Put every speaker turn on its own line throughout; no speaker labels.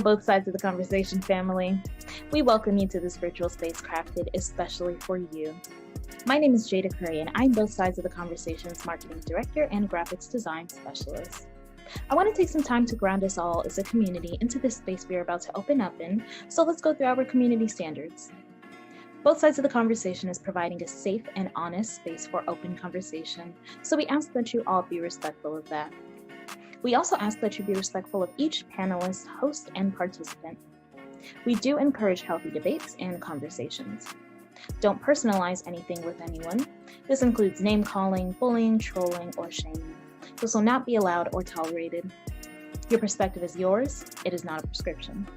Hello, both sides of the conversation family. We welcome you to this virtual space crafted especially for you. My name is Jada Curry, and I'm both sides of the conversation's marketing director and graphics design specialist. I want to take some time to ground us all as a community into this space we are about to open up in, so let's go through our community standards. Both sides of the conversation is providing a safe and honest space for open conversation, so we ask that you all be respectful of that. We also ask that you be respectful of each panelist, host, and participant. We do encourage healthy debates and conversations. Don't personalize anything with anyone. This includes name-calling, bullying, trolling, or shaming. This will not be allowed or tolerated. Your perspective is yours. It is not a prescription.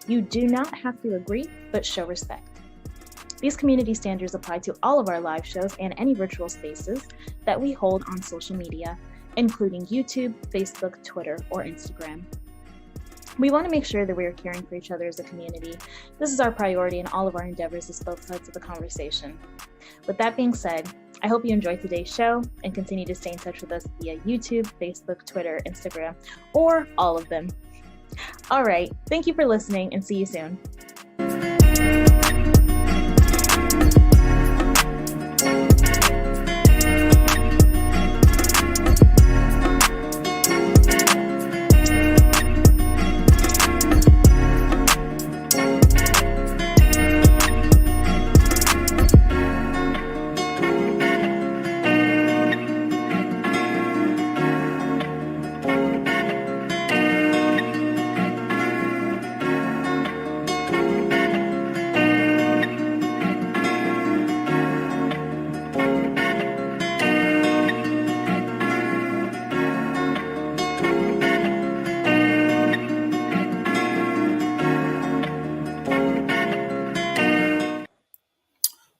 You do not have to agree, but show respect. These community standards apply to all of our live shows and any virtual spaces that we hold on social media, including YouTube, Facebook, Twitter, or Instagram. We want to make sure that we are caring for each other as a community. This is our priority in all of our endeavors as both sides of the conversation. With that being said, I hope you enjoyed today's show and continue to stay in touch with us via YouTube, Facebook, Twitter, Instagram, or all of them. All right, thank you for listening and see you soon.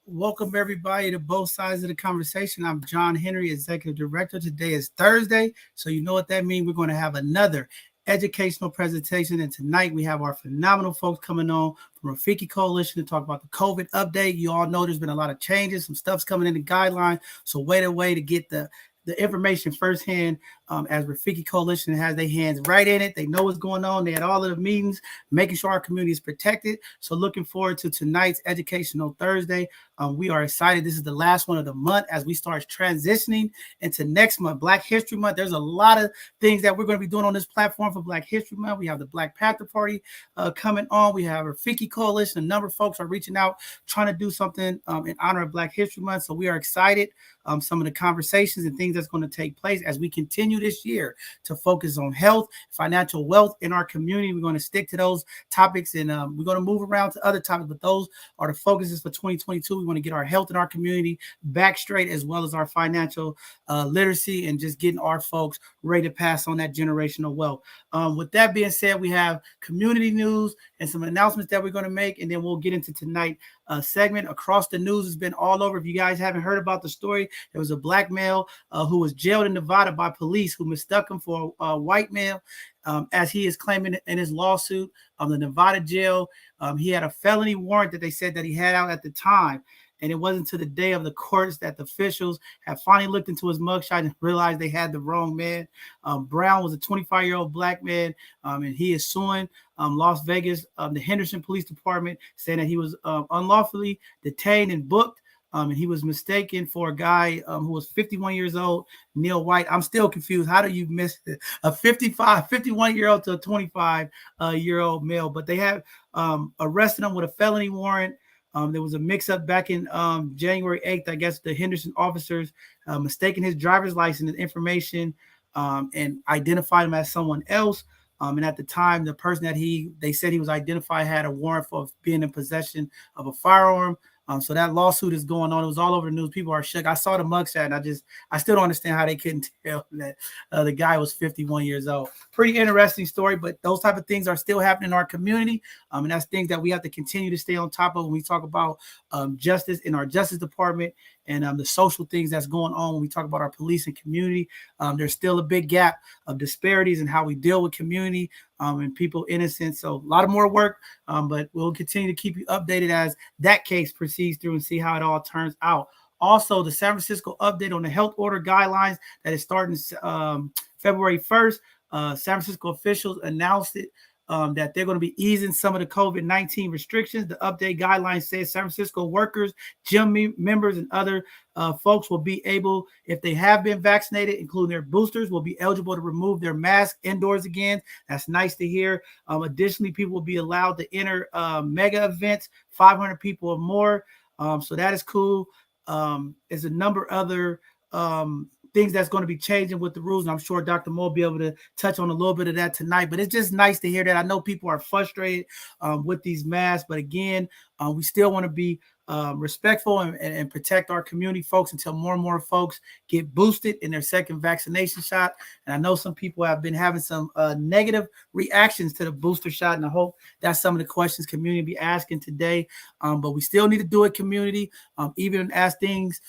Welcome everybody to both sides of the conversation. I'm John Henry, Executive Director. Today is Thursday, so you know what that means. We're going to have another educational presentation, and tonight we have our phenomenal folks coming on from Rafiki Coalition to talk about the COVID update. You all know there's been a lot of changes, some stuff's coming in the guidelines, so wait a way to get the information firsthand as Rafiki Coalition has their hands right in it. They know what's going on. They had all of the meetings, making sure our community is protected. So looking forward to tonight's Educational Thursday. We are excited. This is the last one of the month as we start transitioning into next month, Black History Month. There's a lot of things that we're going to be doing on this platform for Black History Month. We have the Black Panther Party coming on. We have Rafiki Coalition. A number of folks are reaching out, trying to do something in honor of Black History Month. So we are excited. Some of the conversations and things that's going to take place as we continue this year to focus on health, financial wealth in our community. We're going to stick to those topics, and we're going to move around to other topics, but those are the focuses for 2022. We want to get our health in our community back straight, as well as our financial literacy, and just getting our folks ready to pass on that generational wealth. With that being said, we have community news and some announcements that we're going to make, and then we'll get into tonight segment. Across the news has been all over. If you guys haven't heard about the story, there was a black male who was jailed in Nevada by police who mistook him for a white male. As he is claiming in his lawsuit, the Nevada jail, he had a felony warrant that they said that he had out at the time. And it wasn't until the day of the courts that the officials have finally looked into his mugshot and realized they had the wrong man. Brown was a 25-year-old black man, and he is suing Las Vegas, the Henderson Police Department, saying that he was unlawfully detained and booked. And he was mistaken for a guy who was 51 years old, Neil White. I'm still confused. How do you miss a 51-year-old to a 25-year-old male? But they have arrested him with a felony warrant. There was a mix-up back in January 8th. I guess the Henderson officers mistaken his driver's license information and identified him as someone else. And at the time, the person that they said he was identified had a warrant for being in possession of a firearm. So that lawsuit is going on. It was all over the news. People are shook. I saw the mugshot, and I still don't understand how they couldn't tell that the guy was 51 years old. Pretty interesting story, but those type of things are still happening in our community. And that's things that we have to continue to stay on top of when we talk about justice in our Justice Department and the social things that's going on when we talk about our police and community. There's still a big gap of disparities in how we deal with community and people innocent. So a lot of more work, but we'll continue to keep you updated as that case proceeds through and see how it all turns out. Also, the San Francisco update on the health order guidelines that is starting February 1st. San Francisco officials announced it that they're going to be easing some of the COVID-19 restrictions. The update guidelines say San Francisco workers, gym members, and other folks will be able, if they have been vaccinated, including their boosters, will be eligible to remove their mask indoors again. That's nice to hear. Additionally, people will be allowed to enter mega events, 500 people or more. So that is cool. There's a number of other things that's going to be changing with the rules. And I'm sure Dr. Mo will be able to touch on a little bit of that tonight. But it's just nice to hear that. I know people are frustrated with these masks. But again, we still want to be respectful and protect our community folks until more and more folks get boosted in their second vaccination shot. And I know some people have been having some negative reactions to the booster shot. And I hope that's some of the questions community be asking today. But we still need to do it, community, even as things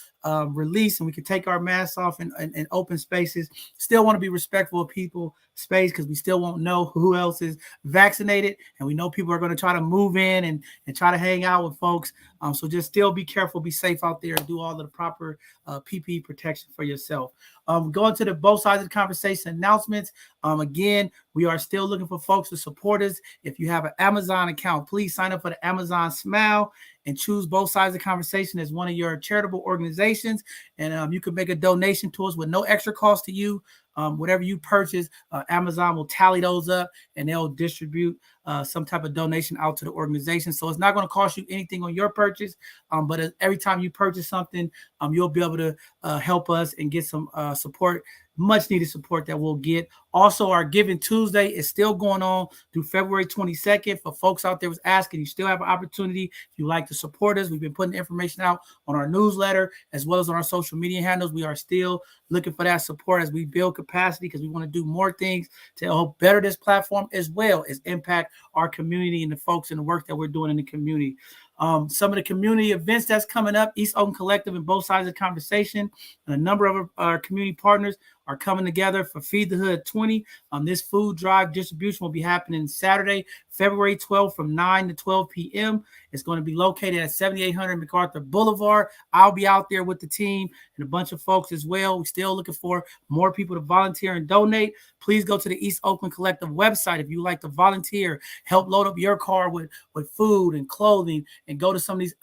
release and we can take our masks off in open spaces. Still want to be respectful of people's space because we still won't know who else is vaccinated. And we know people are going to try to move in and try to hang out with folks. So just still be careful, be safe out there, and do all of the proper PPE protection for yourself. Going to the both sides of the conversation announcements. Again, we are still looking for folks to support us. If you have an Amazon account, please sign up for the Amazon Smile and choose both sides of the conversation as one of your charitable organizations. And you can make a donation to us with no extra cost to you. Whatever you purchase, Amazon will tally those up and they'll distribute some type of donation out to the organization. So it's not going to cost you anything on your purchase, but every time you purchase something, you'll be able to help us and get some support, much needed support that we'll get. Also, our Giving Tuesday is still going on through February 22nd. For folks out there was asking, you still have an opportunity if you like to support us. We've been putting information out on our newsletter as well as on our social media handles. We are still looking for that support as we build capacity because we want to do more things to help better this platform as well as impact our community and the folks and the work that we're doing in the community. Some of the community events that's coming up, East Oakland Collective and both sides of the conversation, and a number of our community partners are coming together for Feed the Hood 20. This food drive distribution will be happening Saturday, February 12th from 9 to 12 p.m. It's going to be located at 7800 MacArthur Boulevard. I'll be out there with the team and a bunch of folks as well. We're still looking for more people to volunteer and donate. Please go to the East Oakland Collective website if you like to volunteer, help load up your car with food and clothing, and go to some of these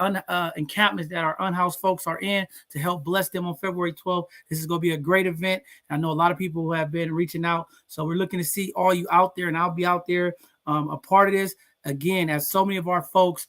encampments that our unhoused folks are in to help bless them on February 12th. This is going to be a great event. I know a lot of people who have been reaching out. So we're looking to see all you out there, and I'll be out there a part of this. Again, as so many of our folks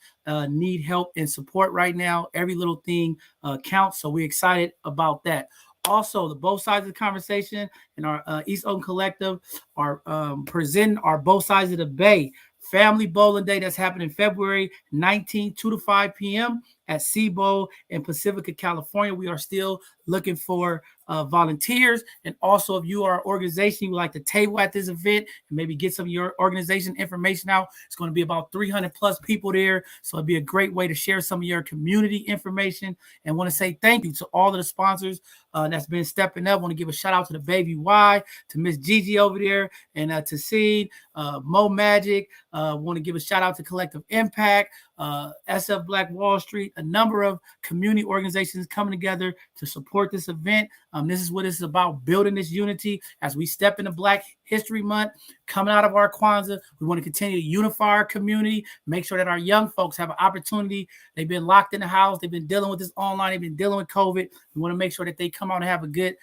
need help and support right now, every little thing counts. So we're excited about that. Also, the both sides of the conversation and our East Oakland Collective are presenting our Both Sides of the Bay Family Bowling Day that's happening February 19th, 2 to 5 p.m. at Seabowl in Pacifica, California. We are still looking for volunteers. And also, if you are an organization, you would like to table at this event and maybe get some of your organization information out, it's going to be about 300 plus people there. So it'd be a great way to share some of your community information. And want to say thank you to all of the sponsors that's been stepping up. Want to give a shout out to the Baby Y, to Miss Gigi over there, and to Seed, Mo Magic. Want to give a shout out to Collective Impact, SF Black Wall Street, a number of community organizations coming together to support this event. This is what it's about, building this unity as we step into Black History Month, coming out of our Kwanzaa. We want to continue to unify our community, make sure that our young folks have an opportunity. They've been locked in the house. They've been dealing with this online. They've been dealing with COVID. We want to make sure that they come out and have a good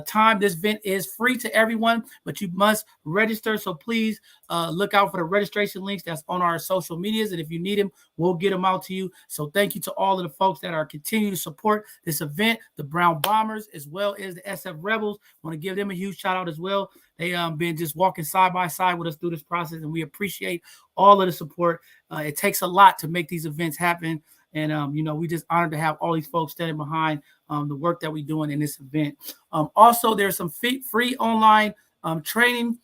time. This event is free to everyone, but you must register. So please look out for the registration links that's on our social medias. And if you need them, we'll get them out to you. So thank you to all of the folks that are continuing to support this event, the Brown Bombers, as well as the SF Rebels. Want to give them a huge shout out as well. They been just walking side by side with us through this process, and we appreciate all of the support. It takes a lot to make these events happen. And, we just honored to have all these folks standing behind the work that we're doing in this event. Also, there's some free online training.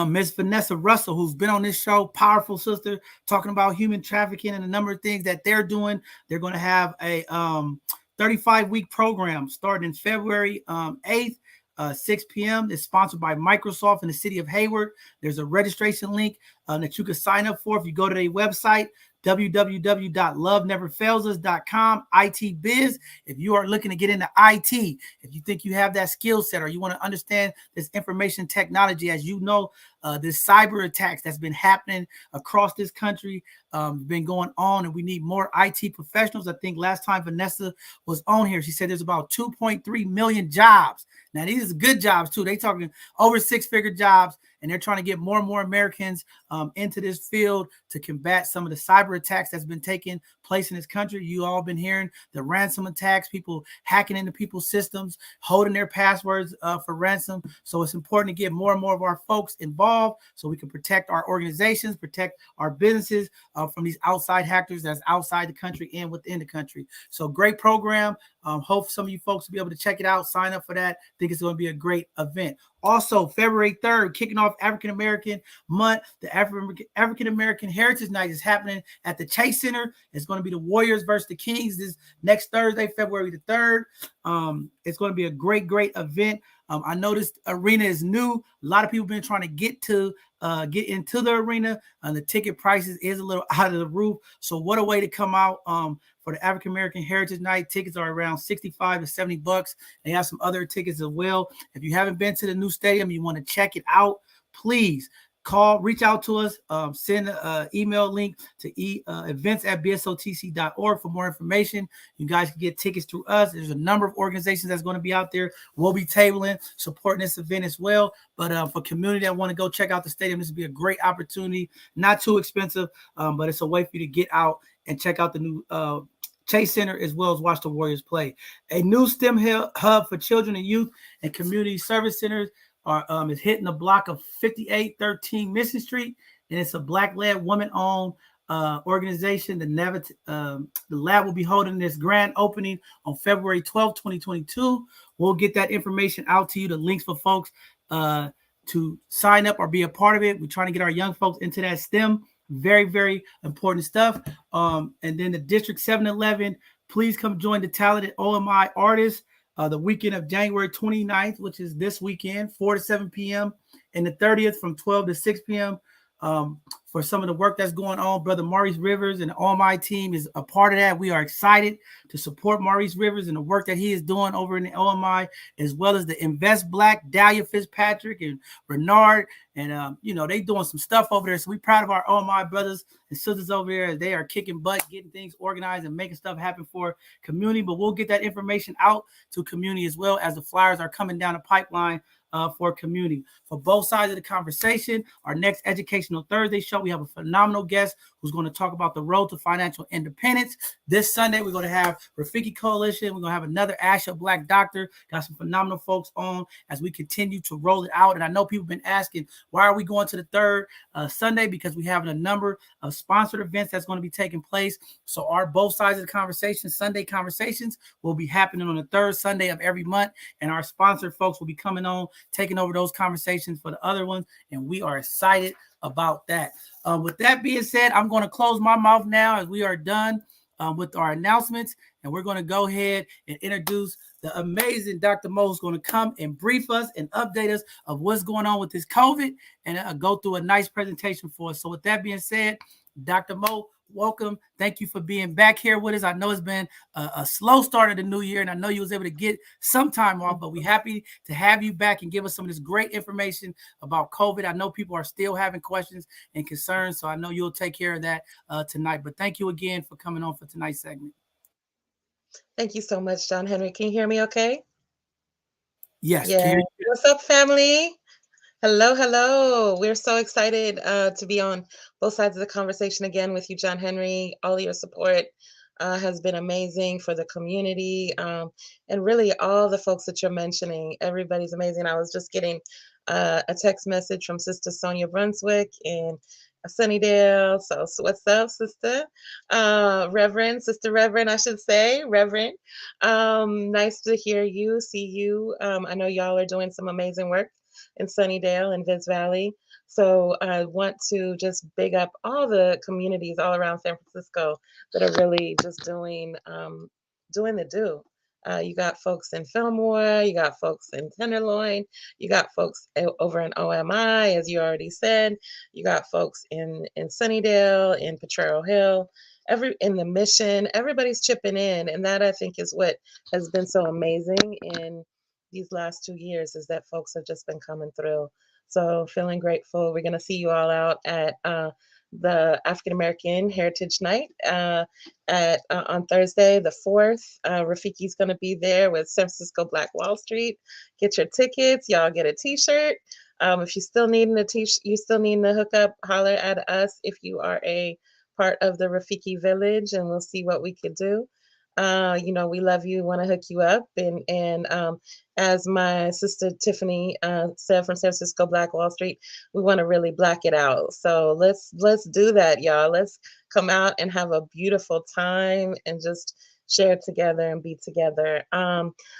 Miss Vanessa Russell, who's been on this show, powerful sister, talking about human trafficking and a number of things that they're doing. They're going to have a 35-week program starting February 8th. 6 p.m. It's sponsored by Microsoft in the city of Hayward. There's a registration link that you can sign up for if you go to their website, www.loveneverfailsus.com, IT Biz. If you are looking to get into IT, if you think you have that skill set or you want to understand this information technology, as you know, this cyber attacks that's been happening across this country, been going on, and we need more IT professionals. I think last time Vanessa was on here, she said there's about 2.3 million jobs. Now, these are good jobs too. They talking over six-figure jobs, and they're trying to get more and more Americans into this field to combat some of the cyber attacks that's been taking place in this country. You all been hearing the ransom attacks, people hacking into people's systems, holding their passwords for ransom. So it's important to get more and more of our folks involved so we can protect our organizations, protect our businesses from these outside hackers that's outside the country and within the country. So great program. Hope some of you folks will be able to check it out, sign up for that. I think it's going to be a great event. Also, February 3rd, kicking off African American Month, the African American Heritage Night is happening at the Chase Center. It's going to be the Warriors versus the Kings this next Thursday, February the 3rd. It's going to be a great event. I know this arena is new. A lot of people have been trying to get into the arena, and the ticket prices is a little out of the roof. So what a way to come out for the African American Heritage Night. Tickets are around $65 to $70. They have some other tickets as well. If you haven't been to the new stadium, you want to check it out, please reach out to us, send an email link to events@bsotc.org for more information. You guys can get tickets through us. There's a number of organizations that's going to be out there. We'll be tabling, supporting this event as well. But for community that want to go check out the stadium, this will be a great opportunity. Not too expensive, but it's a way for you to get out and check out the new Chase Center, as well as watch the Warriors play. A new STEM hub for children and youth and community service centers is hitting the block of 5813 Mission Street, and it's a Black-led, woman-owned organization. The lab will be holding this grand opening on February 12th, 2022. We'll get that information out to you, the links for folks to sign up or be a part of it. We're trying to get our young folks into that STEM. Very important stuff. And then the District 711, please come join the talented OMI artists the weekend of January 29th, which is this weekend, 4 to 7 p.m. and the 30th from 12 to 6 p.m. For some of the work that's going on. Brother Maurice Rivers and the OMI team is a part of that. We are excited to support Maurice Rivers and the work that he is doing over in the OMI, as well as the Invest Black, Dahlia Fitzpatrick and Renard. And, they doing some stuff over there. So we're proud of our OMI brothers and sisters over there. They are kicking butt, getting things organized and making stuff happen for community. But we'll get that information out to community as well as the flyers are coming down the pipeline for community. For both sides of the conversation, our next Educational Thursday show, we have a phenomenal guest who's going to talk about the road to financial independence. This Sunday, we're going to have Rafiki Coalition. We're going to have another Asha Black Doctor. Got some phenomenal folks on as we continue to roll it out. And I know people have been asking, why are we going to the third Sunday? Because we have a number of sponsored events that's going to be taking place. So our both sides of the conversation, Sunday conversations, will be happening on the third Sunday of every month. And our sponsored folks will be coming on, taking over those conversations for the other ones. And we are excited about that. With that being said, I'm going to close my mouth now as we are done with our announcements. And we're going to go ahead and introduce the amazing Dr. Mo, who's going to come and brief us and update us of what's going on with this COVID and go through a nice presentation for us. So with that being said, Dr. Mo, welcome. Thank you for being back here with us. I know it's been a slow start of the new year, and I know you was able to get some time off, but we're happy to have you back and give us some of this great information about COVID. I know people are still having questions and concerns, so I know you'll take care of that tonight. But thank you again for coming on for tonight's segment.
Thank you so much, John Henry. Can you hear me okay?
Yes.
Yeah. What's up, family? Hello. We're so excited to be on both sides of the conversation again with you, John Henry. All your support has been amazing for the community, and really all the folks that you're mentioning. Everybody's amazing. I was just getting a text message from Sister Sonia Brunswick in Sunnydale. So what's up, Sister? Sister Reverend, I should say, Reverend. Nice to hear you, see you. I know y'all are doing some amazing work in Sunnydale and Viz Valley. So I want to just big up all the communities all around San Francisco that are really just doing the do. You got folks in Fillmore, you got folks in Tenderloin, you got folks over in OMI, as you already said, you got folks in Sunnydale, in Potrero Hill, in the Mission. Everybody's chipping in, and that I think is what has been so amazing in these last 2 years, is that folks have just been coming through. So feeling grateful. We're going to see you all out at the African American Heritage Night on Thursday, the 4th. Rafiki's going to be there with San Francisco Black Wall Street. Get your tickets. Y'all get a T-shirt. If you still need you still need to hook up, holler at us if you are a part of the Rafiki Village, and we'll see what we could do. We love you, want to hook you up, and as my sister Tiffany said from San Francisco Black Wall Street, we want to really black it out. So let's do that, y'all. Let's come out and have a beautiful time and just share together and be together.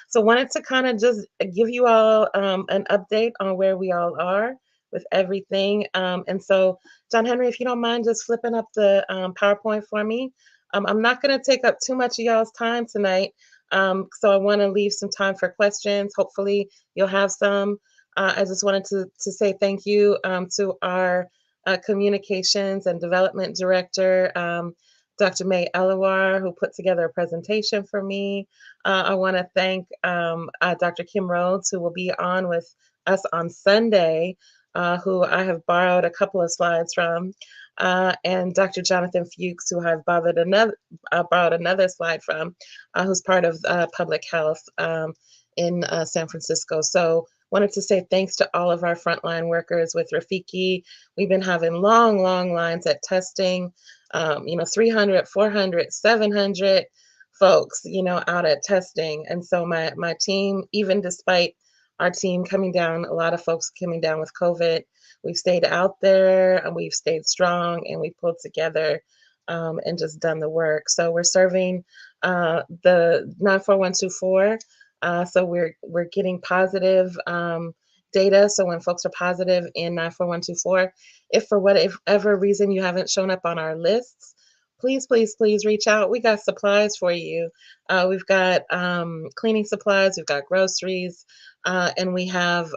So wanted to kind of just give you all an update on where we all are with everything. And so, John Henry, if you don't mind just flipping up the PowerPoint for me. I'm not going to take up too much of y'all's time tonight, so I want to leave some time for questions. Hopefully you'll have some. I just wanted to say thank you to our communications and development director, Dr. May Elawar, who put together a presentation for me. I want to thank Dr. Kim Rhodes, who will be on with us on Sunday, who I have borrowed a couple of slides from. And Dr. Jonathan Fuchs, who I've borrowed another slide from, who's part of public health in San Francisco. So wanted to say thanks to all of our frontline workers with Rafiki. We've been having long lines at testing, 300, 400, 700 folks, out at testing. And so my team, even despite our team coming down, a lot of folks coming down with COVID, we've stayed out there and we've stayed strong, and we pulled together and just done the work. So we're serving the 94124. So we're getting positive data. So when folks are positive in 94124, if for whatever reason you haven't shown up on our lists, please reach out. We got supplies for you. We've got cleaning supplies, we've got groceries, and we have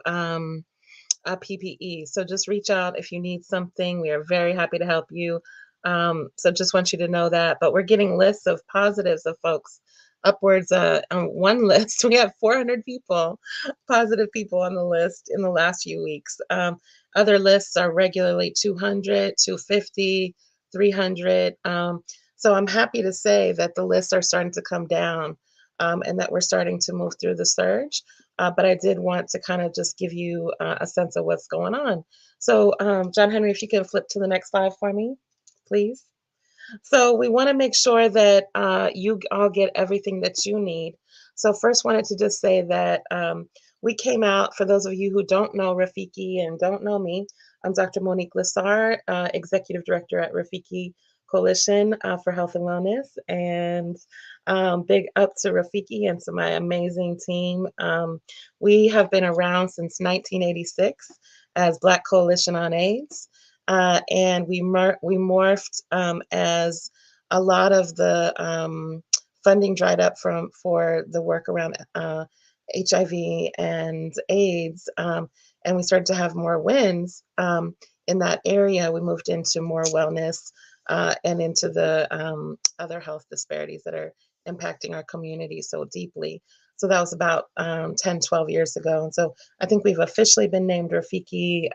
PPE. So just reach out if you need something. We are very happy to help you. So just want you to know that. But we're getting lists of positives of folks, upwards on one list. We have 400 people, positive people on the list in the last few weeks. Other lists are regularly 200, 250, 300. So I'm happy to say that the lists are starting to come down and that we're starting to move through the surge. But I did want to kind of just give you a sense of what's going on. So John Henry, if you can flip to the next slide for me, please. So we want to make sure that you all get everything that you need. So first wanted to just say that we came out, for those of you who don't know Rafiki and don't know me, I'm Dr. Monique Lazarus, Executive Director at Rafiki Coalition for Health and Wellness. And big up to Rafiki and to my amazing team. We have been around since 1986 as Black Coalition on AIDS. And we morphed as a lot of the funding dried up for the work around HIV and AIDS, and we started to have more wins in that area. We moved into more wellness and into the other health disparities that are impacting our community so deeply. So that was about 10, 12 years ago. And so I think we've officially been named Rafiki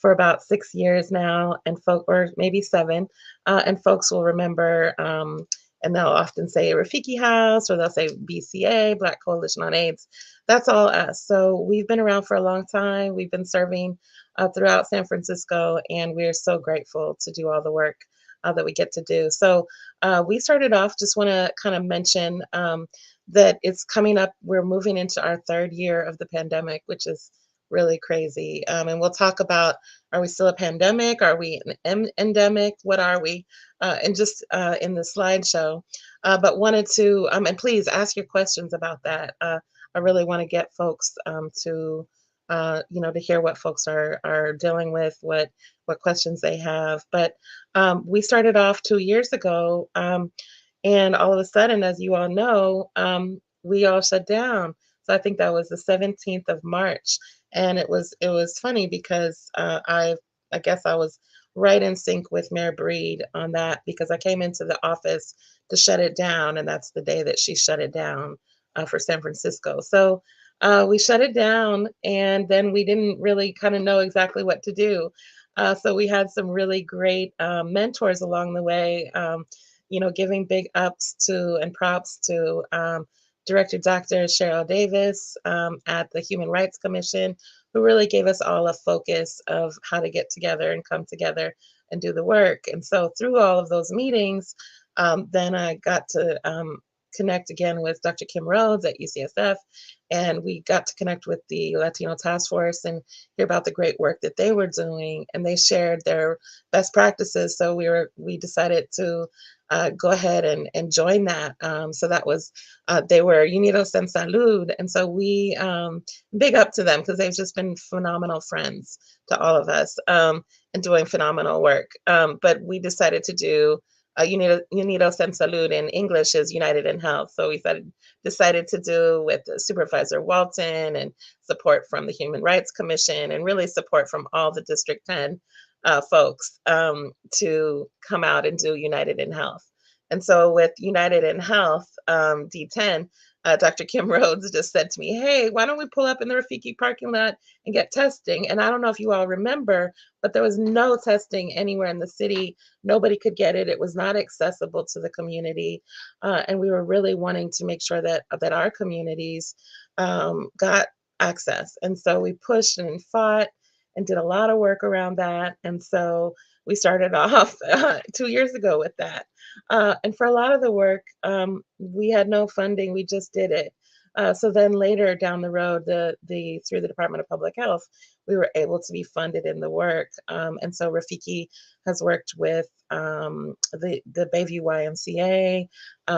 for about 6 years now, and or maybe 7, and folks will remember, and they'll often say Rafiki House, or they'll say BCA, Black Coalition on AIDS. That's all us. So we've been around for a long time. We've been serving throughout San Francisco, and we're so grateful to do all the work that we get to do. So we started off, just want to kind of mention that it's coming up, we're moving into our 3rd year of the pandemic, which is really crazy. And we'll talk about, are we still a pandemic? Are we an endemic? What are we? And just in the slideshow. But wanted to, and please ask your questions about that. I really want to get folks to hear what folks are dealing with, what questions they have. But we started off 2 years ago, and all of a sudden, as you all know, we all shut down. So I think that was the 17th of March. And it was funny because I guess I was right in sync with Mayor Breed on that, because I came into the office to shut it down, and that's the day that she shut it down for San Francisco. So we shut it down, and then we didn't really kind of know exactly what to do. So we had some really great mentors along the way, giving big ups to and props to Director Dr. Cheryl Davis at the Human Rights Commission, who really gave us all a focus of how to get together and come together and do the work. And so through all of those meetings, then I got to connect again with Dr. Kim Rhodes at UCSF, and we got to connect with the Latino Task Force and hear about the great work that they were doing, and they shared their best practices. So we decided to go ahead and join that. So that was they were Unidos en Salud, and so we big up to them because they've just been phenomenal friends to all of us and doing phenomenal work. But we decided to do Unidos en Salud in English is United in Health. So we decided to do with Supervisor Walton and support from the Human Rights Commission and really support from all the District 10 folks to come out and do United in Health. And so with United in Health, D10, Dr. Kim Rhodes just said to me, hey, why don't we pull up in the Rafiki parking lot and get testing? And I don't know if you all remember, but there was no testing anywhere in the city. Nobody could get it. It was not accessible to the community. And we were really wanting to make sure that our communities got access. And so we pushed and fought and did a lot of work around that. And so we started off 2 years ago with that. And for a lot of the work, we had no funding. We just did it. So then later down the road, through the Department of Public Health, we were able to be funded in the work. And so Rafiki has worked with the Bayview YMCA,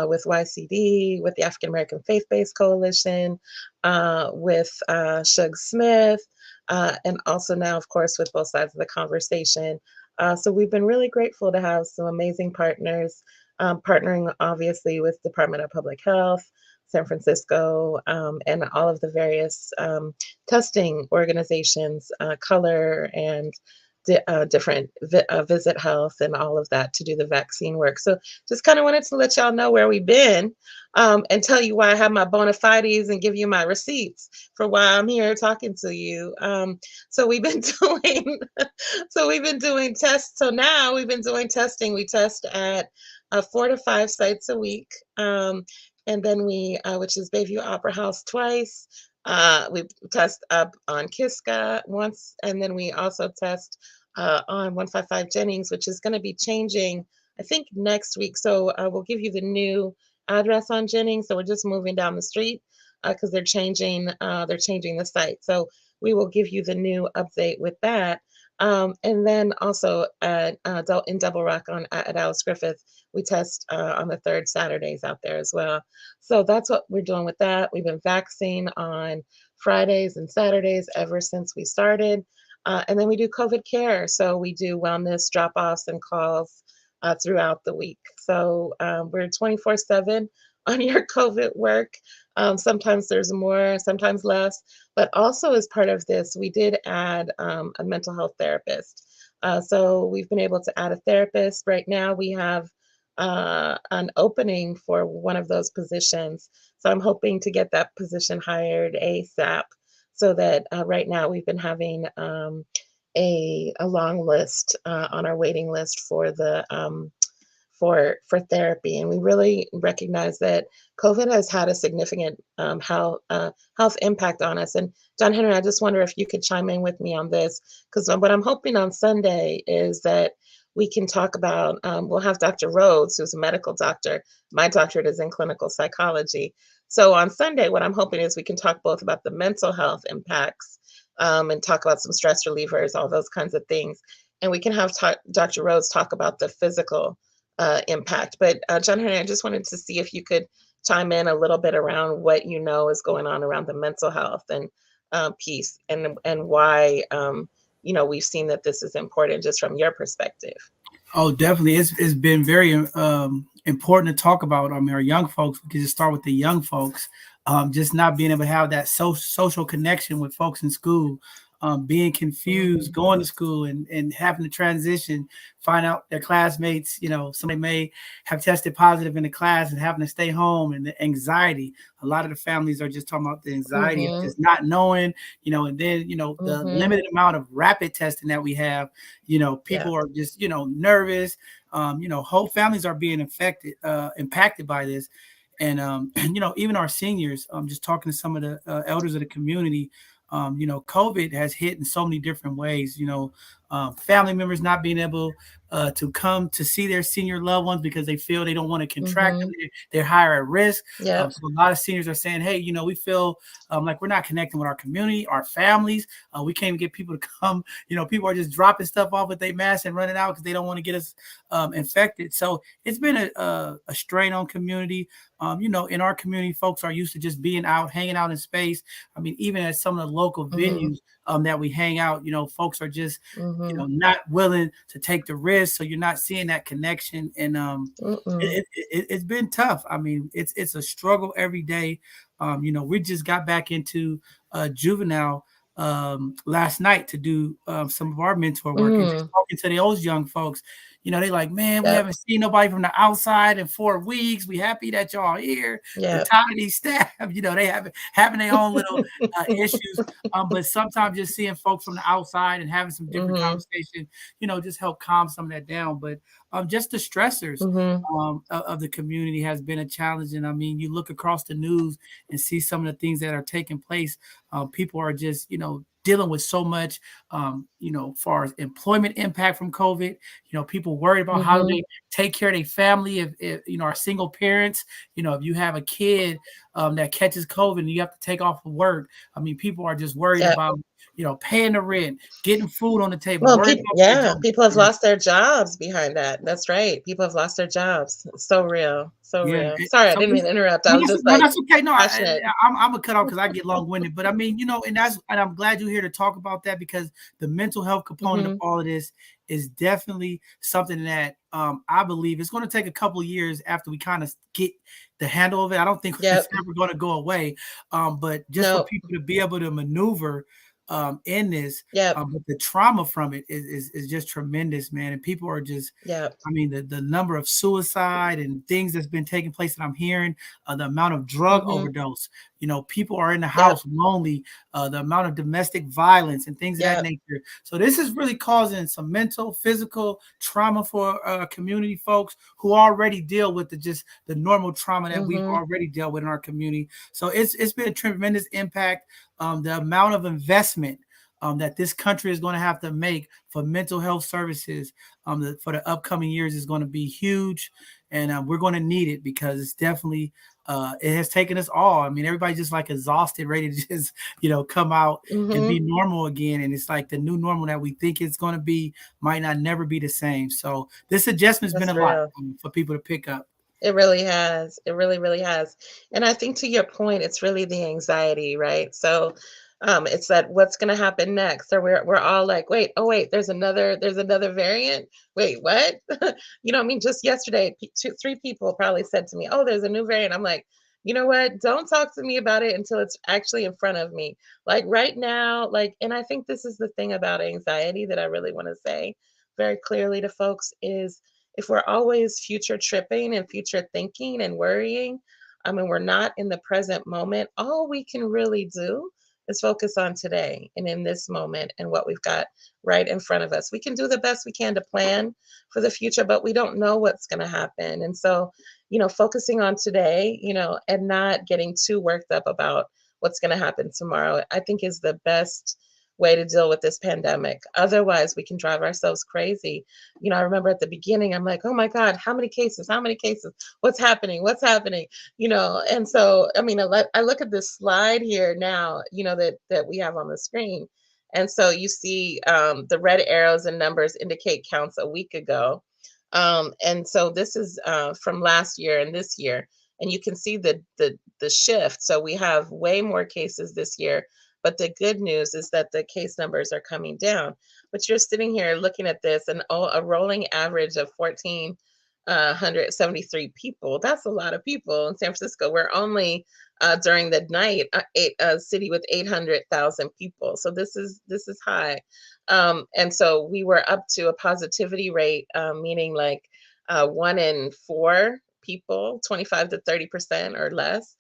with YCD, with the African American Faith-Based Coalition, with Shug Smith, and also now, of course, with both sides of the conversation. So we've been really grateful to have some amazing partners, partnering obviously with Department of Public Health, San Francisco, and all of the various testing organizations, Color and different Visit Health and all of that to do the vaccine work. So just kind of wanted to let y'all know where we've been and tell you why I have my bona fides and give you my receipts for why I'm here talking to you. So we've been doing tests. So now we've been doing testing. We test at 4 to 5 sites a week. And then which is Bayview Opera House twice. We test up on Kiska once, and then we also test on 155 Jennings, which is going to be changing, I think, next week. So we'll give you the new address on Jennings. So we're just moving down the street because they're changing the site. So we will give you the new update with that. And then also in Double Rock at Alice Griffith, we test on the third Saturdays out there as well. So that's what we're doing with that. We've been vaccinating on Fridays and Saturdays ever since we started. And then we do COVID care. So we do wellness drop-offs and calls throughout the week. So we're 24/7 on your COVID work. Sometimes there's more, sometimes less. But also as part of this, we did add a mental health therapist. So we've been able to add a therapist. Right now we have an opening for one of those positions. So I'm hoping to get that position hired ASAP so that right now we've been having a long list on our waiting list for the for therapy. And we really recognize that COVID has had a significant health impact on us. And John Henry, I just wonder if you could chime in with me on this, because what I'm hoping on Sunday is that we can talk about, we'll have Dr. Rhodes, who's a medical doctor. My doctorate is in clinical psychology. So on Sunday, what I'm hoping is we can talk both about the mental health impacts and talk about some stress relievers, all those kinds of things. And we can have Dr. Rhodes talk about the physical impact. But John Henry, I just wanted to see if you could chime in a little bit around what you know is going on around the mental health and piece, and why we've seen that this is important just from your perspective.
Oh, definitely. It's been very important to talk about. I mean, our young folks. We can just start with the young folks. Just not being able to have that social connection with folks in school. being confused, going to school and having to transition, find out their classmates, somebody may have tested positive in the class and having to stay home, and the anxiety. A lot of the families are just talking about the anxiety of
Mm-hmm.
just not knowing, and then, the
Mm-hmm.
limited amount of rapid testing that we have,
Yeah.
people are just, nervous. Whole families are being impacted by this. And, even our seniors, just talking to some of the elders of the community, COVID has hit in so many different ways. Family members not being able to come to see their senior loved ones because they feel they don't want to contract them.
Mm-hmm.
They're higher at risk.
Yep.
So a lot of seniors are saying, hey, we feel like we're not connecting with our community, our families. We can't even get people to come. People are just dropping stuff off with their masks and running out because they don't want to get us infected. So it's been a strain on community. In our community, folks are used to just being out, hanging out in space. I mean, even at some of the local
Mm-hmm.
venues that we hang out, folks are just,
Mm-hmm.
not willing to take the risk. So you're not seeing that connection. And
Mm-mm.
it's been tough. I mean, it's a struggle every day. We just got back into juvenile last night to do some of our mentor work, and just
Mm.
talking to those young folks. They like, man, we
Yep.
haven't seen nobody from the outside in 4 weeks. We happy that y'all here. We're
Yep.
tired of these staff. They having their own little issues. But sometimes just seeing folks from the outside and having some different
Mm-hmm.
conversation, just help calm some of that down. But just the stressors
Mm-hmm.
of the community has been a challenge. And I mean, you look across the news and see some of the things that are taking place. People are just, dealing with so much, far as employment impact from COVID. People worried about how do
Mm-hmm.
they take care of their family if are single parents. If you have a kid that catches COVID and you have to take off of work. I mean, people are just worried
Yep.
about, paying the rent, getting food on the table,
Well,
worried
people,
about their
yeah,
job.
people have lost their jobs behind that. That's right. People have lost their jobs. It's so real. So
Yeah.
real. Sorry, I
So
didn't mean to interrupt. I
no,
was
that's
just
no,
like
that's okay. No,
passionate.
I'm gonna cut off because I get long winded. But I mean, and I'm glad you're here to talk about that, because the mental health component of
Mm-hmm.
all of this is definitely something that I believe it's going to take a couple of years after we kind of get the handle of it. I don't think it's
Yep.
ever going to go away. But just for
No.
people to be able to maneuver in this,
Yep.
but the trauma from it is just tremendous, man. And people are just,
Yep.
I mean, the number of suicide and things that's been taking place that I'm hearing, the amount of drug
Mm-hmm.
overdose, people are in the
Yep.
house lonely, the amount of domestic violence and things of that
Yep.
nature. So this is really causing some mental, physical trauma for community folks who already deal with just the normal trauma that we've
Mm-hmm.
already dealt with in our community. So it's been a tremendous impact. The amount of investment that this country is going to have to make for mental health services for the upcoming years is going to be huge, and we're going to need it, because it's definitely it has taken us all. I mean, everybody's just like exhausted, ready to just come out and
Mm-hmm.
be normal again. And it's like the new normal that we think it's going to be might not never be the same. So this adjustment's been
That's
a lot
real.
for people to pick up.
It really has. It really, really has. And I think to your point, it's really the anxiety, right? So it's that what's gonna happen next? Or we're all like, wait, oh wait, there's another variant. Wait, what? I mean, just yesterday, three people probably said to me, oh, there's a new variant. I'm like, you know what? Don't talk to me about it until it's actually in front of me. Like right now, and I think this is the thing about anxiety that I really want to say very clearly to folks is if we're always future tripping and future thinking and worrying, I mean, we're not in the present moment, all we can really do is focus on today and in this moment and what we've got right in front of us. We can do the best we can to plan for the future, but we don't know what's going to happen. And so, focusing on today, and not getting too worked up about what's going to happen tomorrow, I think is the best way to deal with this pandemic. Otherwise, we can drive ourselves crazy. I remember at the beginning, I'm like, oh my God, how many cases? How many cases? What's happening? What's happening? And so, I mean, I look at this slide here now, that we have on the screen. And so you see the red arrows and numbers indicate counts a week ago. And so this is from last year and this year. And you can see the shift. So we have way more cases this year. But the good news is that the case numbers are coming down. But you're sitting here looking at this, and a rolling average of 14 173 people. That's a lot of people. In San Francisco, we're only during the night a city with 800,000 people. So this is high, and so we were up to a positivity rate, meaning like 1 in 4 people, 25 to 30% or less,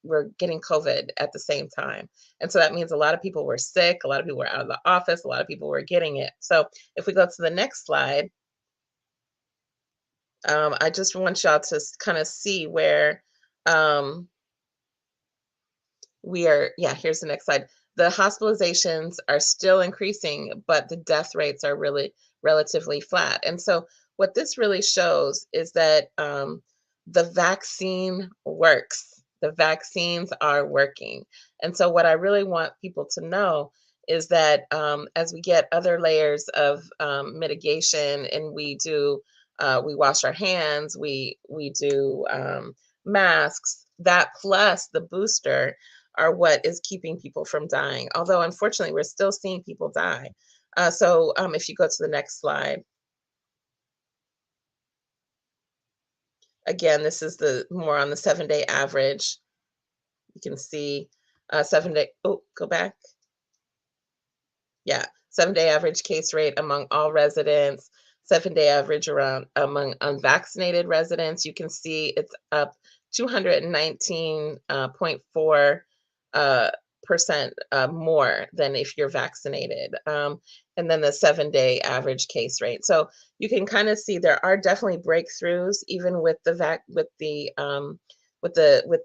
we're getting COVID at the same time. And so that means a lot of people were sick, a lot of people were out of the office, a lot of people were getting it. So if we go to the next slide, I just want y'all to kind of see where we are. Yeah, here's the next slide. The hospitalizations are still increasing, but the death rates are really relatively flat. And so what this really shows is that the vaccine works. The vaccines are working. And so what I really want people to know is that as we get other layers of mitigation, and we wash our hands, we do masks, that plus the booster are what is keeping people from dying. Although unfortunately, we're still seeing people die. So if you go to the next slide, again, this is the more on the 7-day average. You can see 7-day. Oh, go back. Yeah, 7-day average case rate among all residents, 7-day average around among unvaccinated residents. You can see it's up 219.4 percent more than if you're vaccinated. And then the 7-day average case rate. So you can kind of see there are definitely breakthroughs, even with the with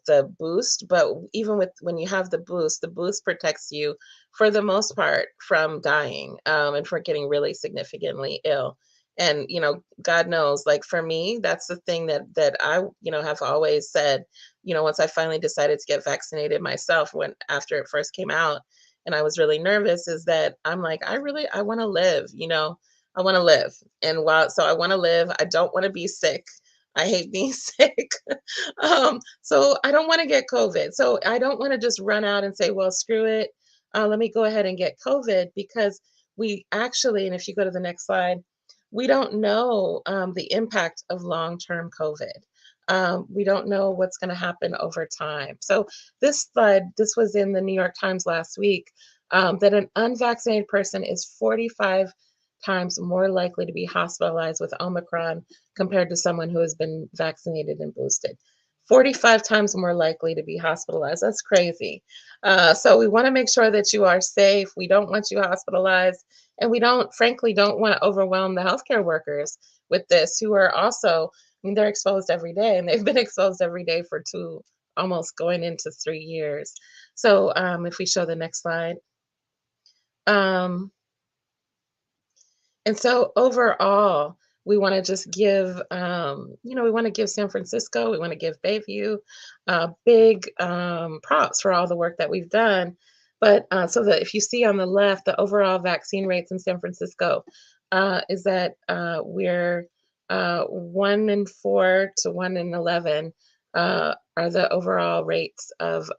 the boost. But even with when you have the boost protects you for the most part from dying, and for getting really significantly ill. And God knows, like for me, that's the thing that I have always said. Once I finally decided to get vaccinated myself, when after it first came out, and I was really nervous, is that I'm like, I want to live. I want to live. And so I want to live. I don't want to be sick. I hate being sick. So I don't want to get COVID. So I don't want to just run out and say, well, screw it. Let me go ahead and get COVID, because we actually, and if you go to the next slide, we don't know the impact of long-term COVID. We don't know what's going to happen over time. So this slide, this was in the New York Times last week, that an unvaccinated person is 45 times more likely to be hospitalized with Omicron compared to someone who has been vaccinated and boosted. 45 times more likely to be hospitalized. That's crazy. So we want to make sure that you are safe. We don't want you hospitalized. And we frankly, don't want to overwhelm the healthcare workers with this, who are also, I mean, they're exposed every day, and they've been exposed every day for almost going into 3 years. So if we show the next slide. And so overall, we want to just give, we want to give San Francisco, we want to give Bayview big props for all the work that we've done. But so that if you see on the left, the overall vaccine rates in San Francisco is that we're 1 in 4 to 1 in 11 are the overall rates of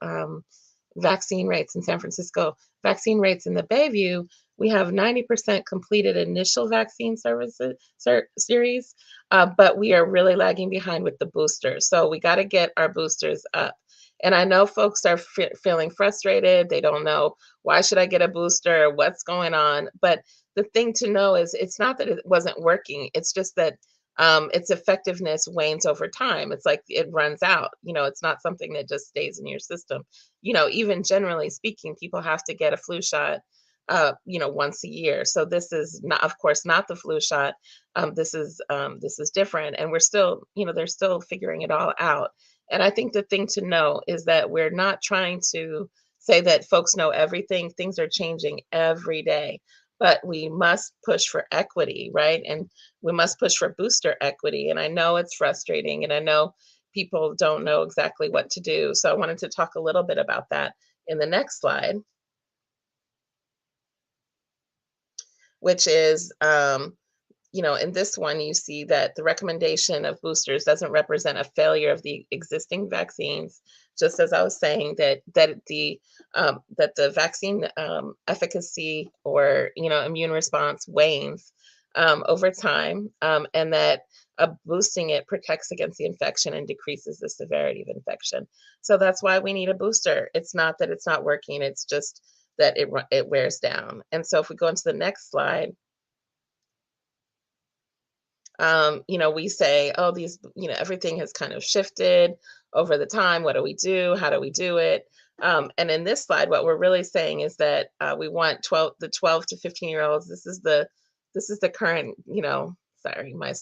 vaccine rates in San Francisco. Vaccine rates in the Bayview, we have 90% completed initial vaccine series, but we are really lagging behind with the boosters. So we got to get our boosters up. And I know folks are feeling frustrated. They don't know, why should I get a booster? What's going on? But the thing to know is, it's not that it wasn't working. It's just that its effectiveness wanes over time. It's like it runs out. It's not something that just stays in your system. Even generally speaking, people have to get a flu shot once a year. So this is not, of course, not the flu shot. This is different, and we're still, they're still figuring it all out. And I think the thing to know is that we're not trying to say that folks know everything. Things are changing every day, but we must push for equity, right? And we must push for booster equity. And I know it's frustrating, and I know people don't know exactly what to do. So I wanted to talk a little bit about that in the next slide, which is, in this one, you see that the recommendation of boosters doesn't represent a failure of the existing vaccines. Just as I was saying, that the vaccine efficacy or immune response wanes, over time, and that boosting it protects against the infection and decreases the severity of infection. So that's why we need a booster. It's not that it's not working, it's just that it wears down. And so if we go into the next slide, we say, oh, everything has kind of shifted over the time. What do we do? How do we do it? And in this slide, what we're really saying is that we want the 12 to 15-year-olds. This is the current, sorry, my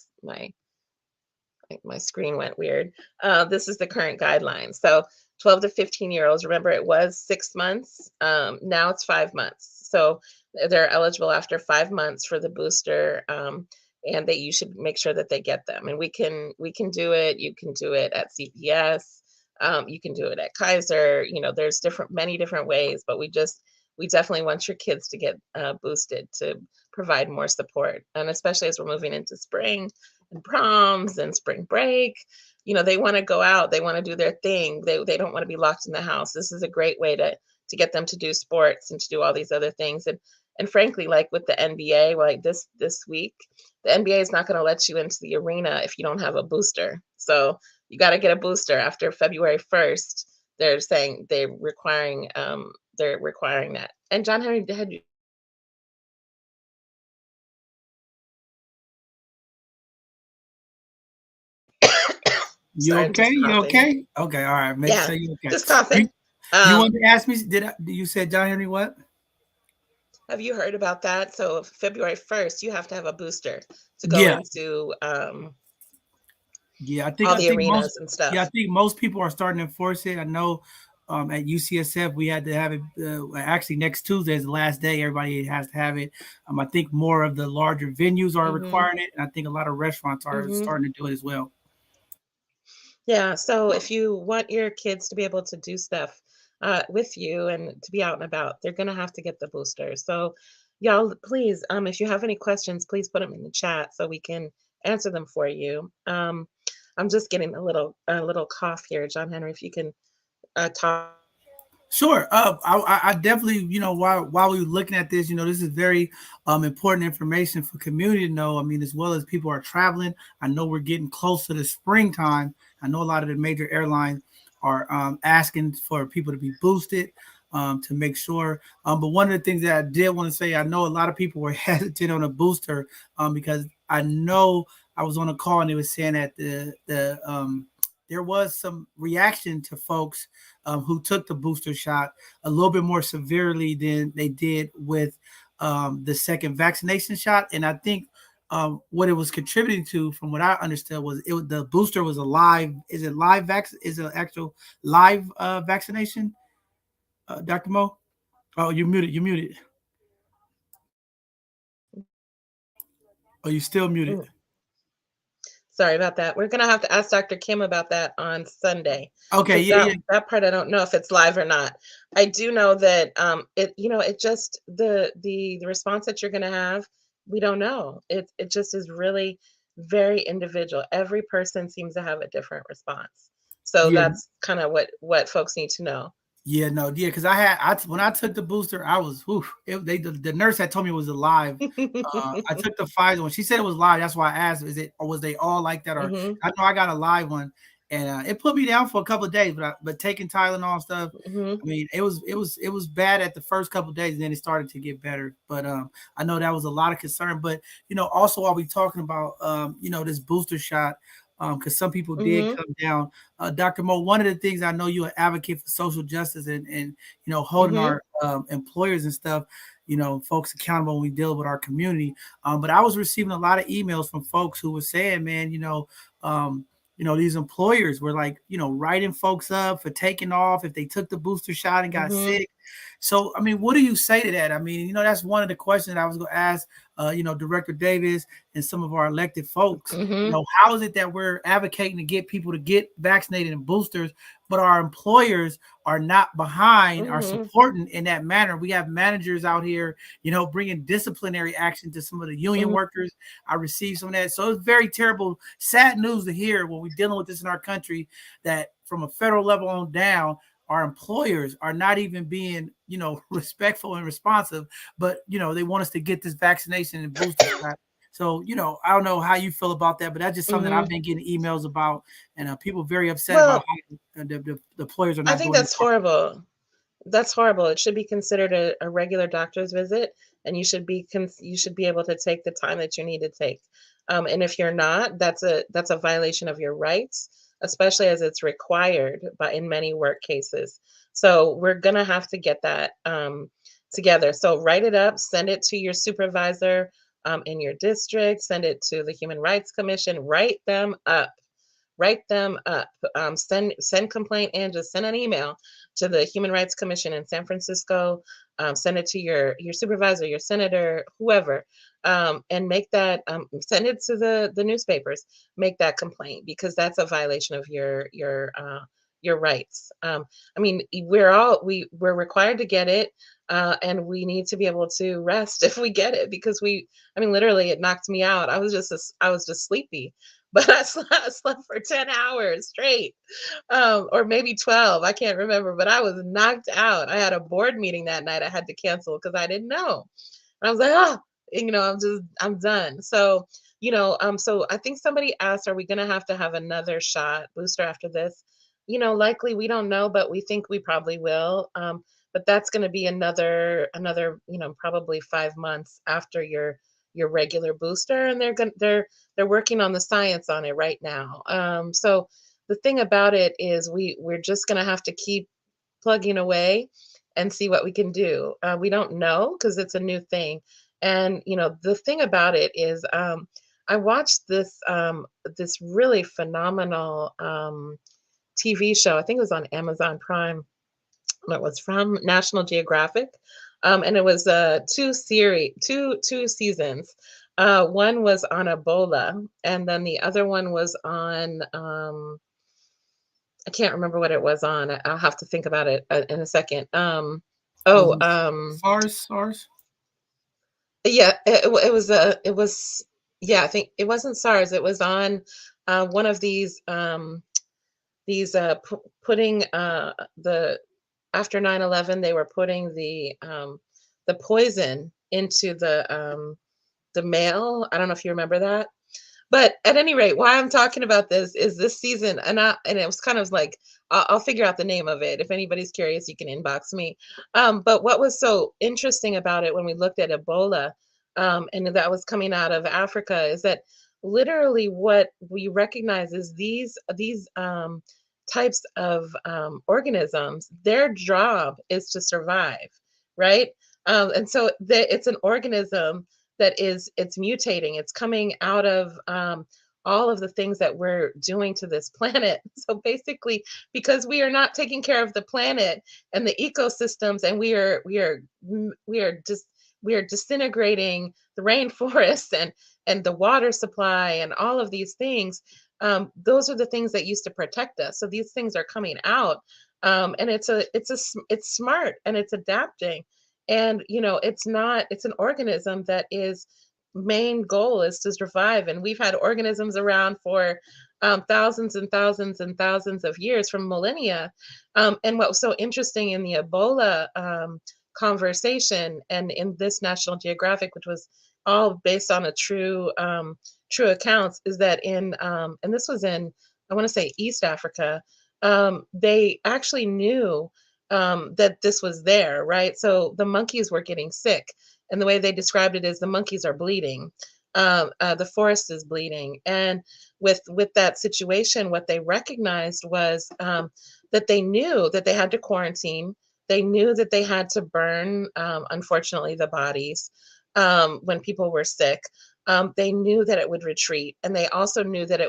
screen went weird. This is the current guideline. So 12 to 15-year-olds, remember it was 6 months. Now it's 5 months. So they're eligible after 5 months for the booster. And that you should make sure that they get them. And we can do it. You can do it at CPS. You can do it at Kaiser. There's many different ways, but we definitely want your kids to get boosted to provide more support. And especially as we're moving into spring and proms and spring break, they want to go out. They want to do their thing. They don't want to be locked in the house. This is a great way to get them to do sports and to do all these other things. And frankly, like with the NBA, like this week, the NBA is not going to let you into the arena if you don't have a booster. So you got to get a booster after February 1st. They're saying they're requiring that. And John Henry, had you?
You okay? You okay? Okay, all right. Make sure you okay.
Just coughing.
You wanted to ask me? You said John Henry what?
Have you heard about that? So February 1st, you have to have a booster to go into
I think
arenas and stuff.
Yeah, I think most people are starting to enforce it. I know at UCSF we had to have it. Actually, next Tuesday is the last day. Everybody has to have it. I think more of the larger venues are requiring it, and I think a lot of restaurants are starting to do it as well.
Yeah. So if you want your kids to be able to do stuff with you and to be out and about, they're going to have to get the booster. So y'all, please, if you have any questions, please put them in the chat so we can answer them for you. I'm just getting a little cough here. John Henry, if you can talk.
Sure. I definitely, while we were looking at this, this is very important information for community to know. I mean, as well as people are traveling. I know we're getting close to the springtime. I know a lot of the major airlines are asking for people to be boosted to make sure. But one of the things that I did want to say, I know a lot of people were hesitant on a booster because I know I was on a call and they were saying that there was some reaction to folks who took the booster shot a little bit more severely than they did with the second vaccination shot. And I think what it was contributing to, from what I understood, was the booster was a live. Is it live Is it actual live vaccination? Dr. Mo? Oh, you're muted. You're muted. Oh, you're still muted.
Sorry about that. We're gonna have to ask Dr. Kim about that on Sunday.
Okay,
that part I don't know if it's live or not. I do know that it just the response that you're gonna have, we don't know. It just is really very individual. Every person seems to have a different response. So that's kind of what folks need to know.
Because when I took the booster, I was the nurse had told me it was alive. I took the Pfizer when she said it was live. That's why I asked, was they all like that? Or I know I got a live one, and it put me down for a couple of days. But taking Tylenol and stuff, I mean, it was bad at the first couple of days, and then it started to get better. But I know that was a lot of concern. But also while we talking about this booster shot. Because some people did come down. Dr. Mo, one of the things I know you're an advocate for social justice and holding our employers and stuff, folks accountable when we deal with our community. But I was receiving a lot of emails from folks who were saying, man, these employers were like, writing folks up for taking off if they took the booster shot and got sick. So, I mean, what do you say to that? I mean, that's one of the questions that I was going to ask, Director Davis and some of our elected folks. How is it that we're advocating to get people to get vaccinated and boosters, but our employers are not behind, are supporting in that manner? We have managers out here, bringing disciplinary action to some of the union workers. I received some of that. So it's very terrible, sad news to hear when we're dealing with this in our country, that from a federal level on down, our employers are not even being, respectful and responsive, but, they want us to get this vaccination and booster shot. So, I don't know how you feel about that, but that's just something that I've
Hmm.
been getting emails about, and people very upset about
Well,
how the employers are
I
not
think
doing their
that's
part.
horrible. That's horrible. It should be considered a regular doctor's visit, and you should be able to take the time that you need to take. And if you're not, that's a violation of your rights, especially as it's required by in many work cases. So we're gonna have to get that together. So write it up, send it to your supervisor in your district, send it to the Human Rights Commission. Write them up. Write them up. Send complaint and just send an email to the Human Rights Commission in San Francisco. Send it to your supervisor, your senator, whoever, and make that send it to the newspapers. Make that complaint because that's a violation of your rights. I mean, we're required to get it, and we need to be able to rest if we get it because I mean, literally, it knocked me out. I was just sleepy, but I slept for 10 hours straight, or maybe 12. I can't remember, but I was knocked out. I had a board meeting that night I had to cancel because I didn't know. And I was like, oh, I'm done. So, so I think somebody asked, are we going to have another shot booster after this? Likely we don't know, but we think we probably will. But that's going to be another, probably 5 months after your regular booster, and they're working on the science on it right now. So the thing about it is we're just going to have to keep plugging away and see what we can do. We don't know because it's a new thing. And the thing about it is, I watched this really phenomenal TV show. I think it was on Amazon Prime. It was from National Geographic, and it was two seasons. One was on Ebola, and then the other one was on I can't remember what it was on. I'll have to think about it in a second.
Was
Oh,
it SARS?
yeah, it was yeah. I think it wasn't SARS. It was on one of these putting the after 9/11 they were putting the poison into the mail. I don't know if you remember that. But at any rate, why I'm talking about this is this season, and it was kind of like I'll figure out the name of it. If anybody's curious, you can inbox me. But what was so interesting about it when we looked at Ebola, and that was coming out of Africa, is that literally what we recognize is these types of organisms. Their job is to survive, right? And so it's an organism that it's mutating. It's coming out of all of the things that we're doing to this planet. So basically, because we are not taking care of the planet and the ecosystems, and we are disintegrating the rainforests and the water supply and all of these things. Those are the things that used to protect us. So these things are coming out, and it's smart and it's adapting, and it's an organism that is main goal is to survive, and we've had organisms around for thousands and thousands and thousands of years, from millennia. And what was so interesting in the Ebola conversation and in this National Geographic, which was all based on a true accounts, is that and this was in, I want to say, East Africa. They actually knew that this was there, right? So the monkeys were getting sick, and the way they described it is the monkeys are bleeding, the forest is bleeding, and with that situation, what they recognized was that they knew that they had to quarantine. They knew that they had to burn, unfortunately, the bodies when people were sick. They knew that it would retreat, and they also knew that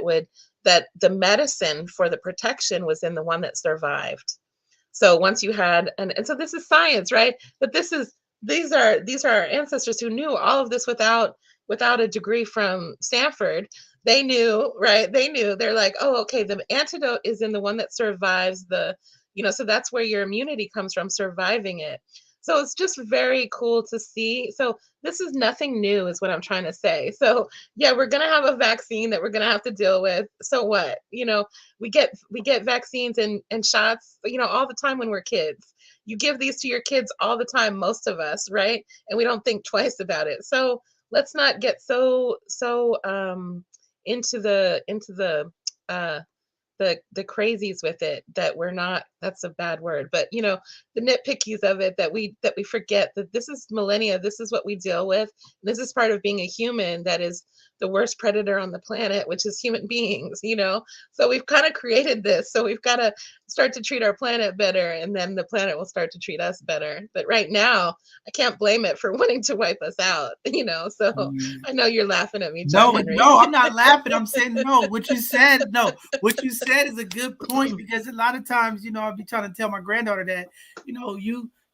the medicine for the protection was in the one that survived. So once you had, and so this is science, right? But these are our ancestors who knew all of this without a degree from Stanford. They knew, right? They knew. They're like, oh, okay, the antidote is in the one that survives so that's where your immunity comes from, surviving it. So it's just very cool to see. So this is nothing new, is what I'm trying to say. So yeah, we're gonna have a vaccine that we're gonna have to deal with. So what? We get vaccines and shots, all the time when we're kids. You give these to your kids all the time, most of us, right? And we don't think twice about it. So let's not get so into uh the crazies with it, that we're not, that's a bad word, but the nitpickies of it, that we forget that this is millennia, this is what we deal with. This is part of being a human, that is the worst predator on the planet, which is human beings. So we've kind of created this, so we've got to start to treat our planet better, and then the planet will start to treat us better. But right now, I can't blame it for wanting to wipe us out. So
Mm.
I know you're laughing at me, John
No,
Henry.
no, I'm not laughing. I'm saying no. What you said, no, what you said is a good point, because a lot of times, I'll be trying to tell my granddaughter that,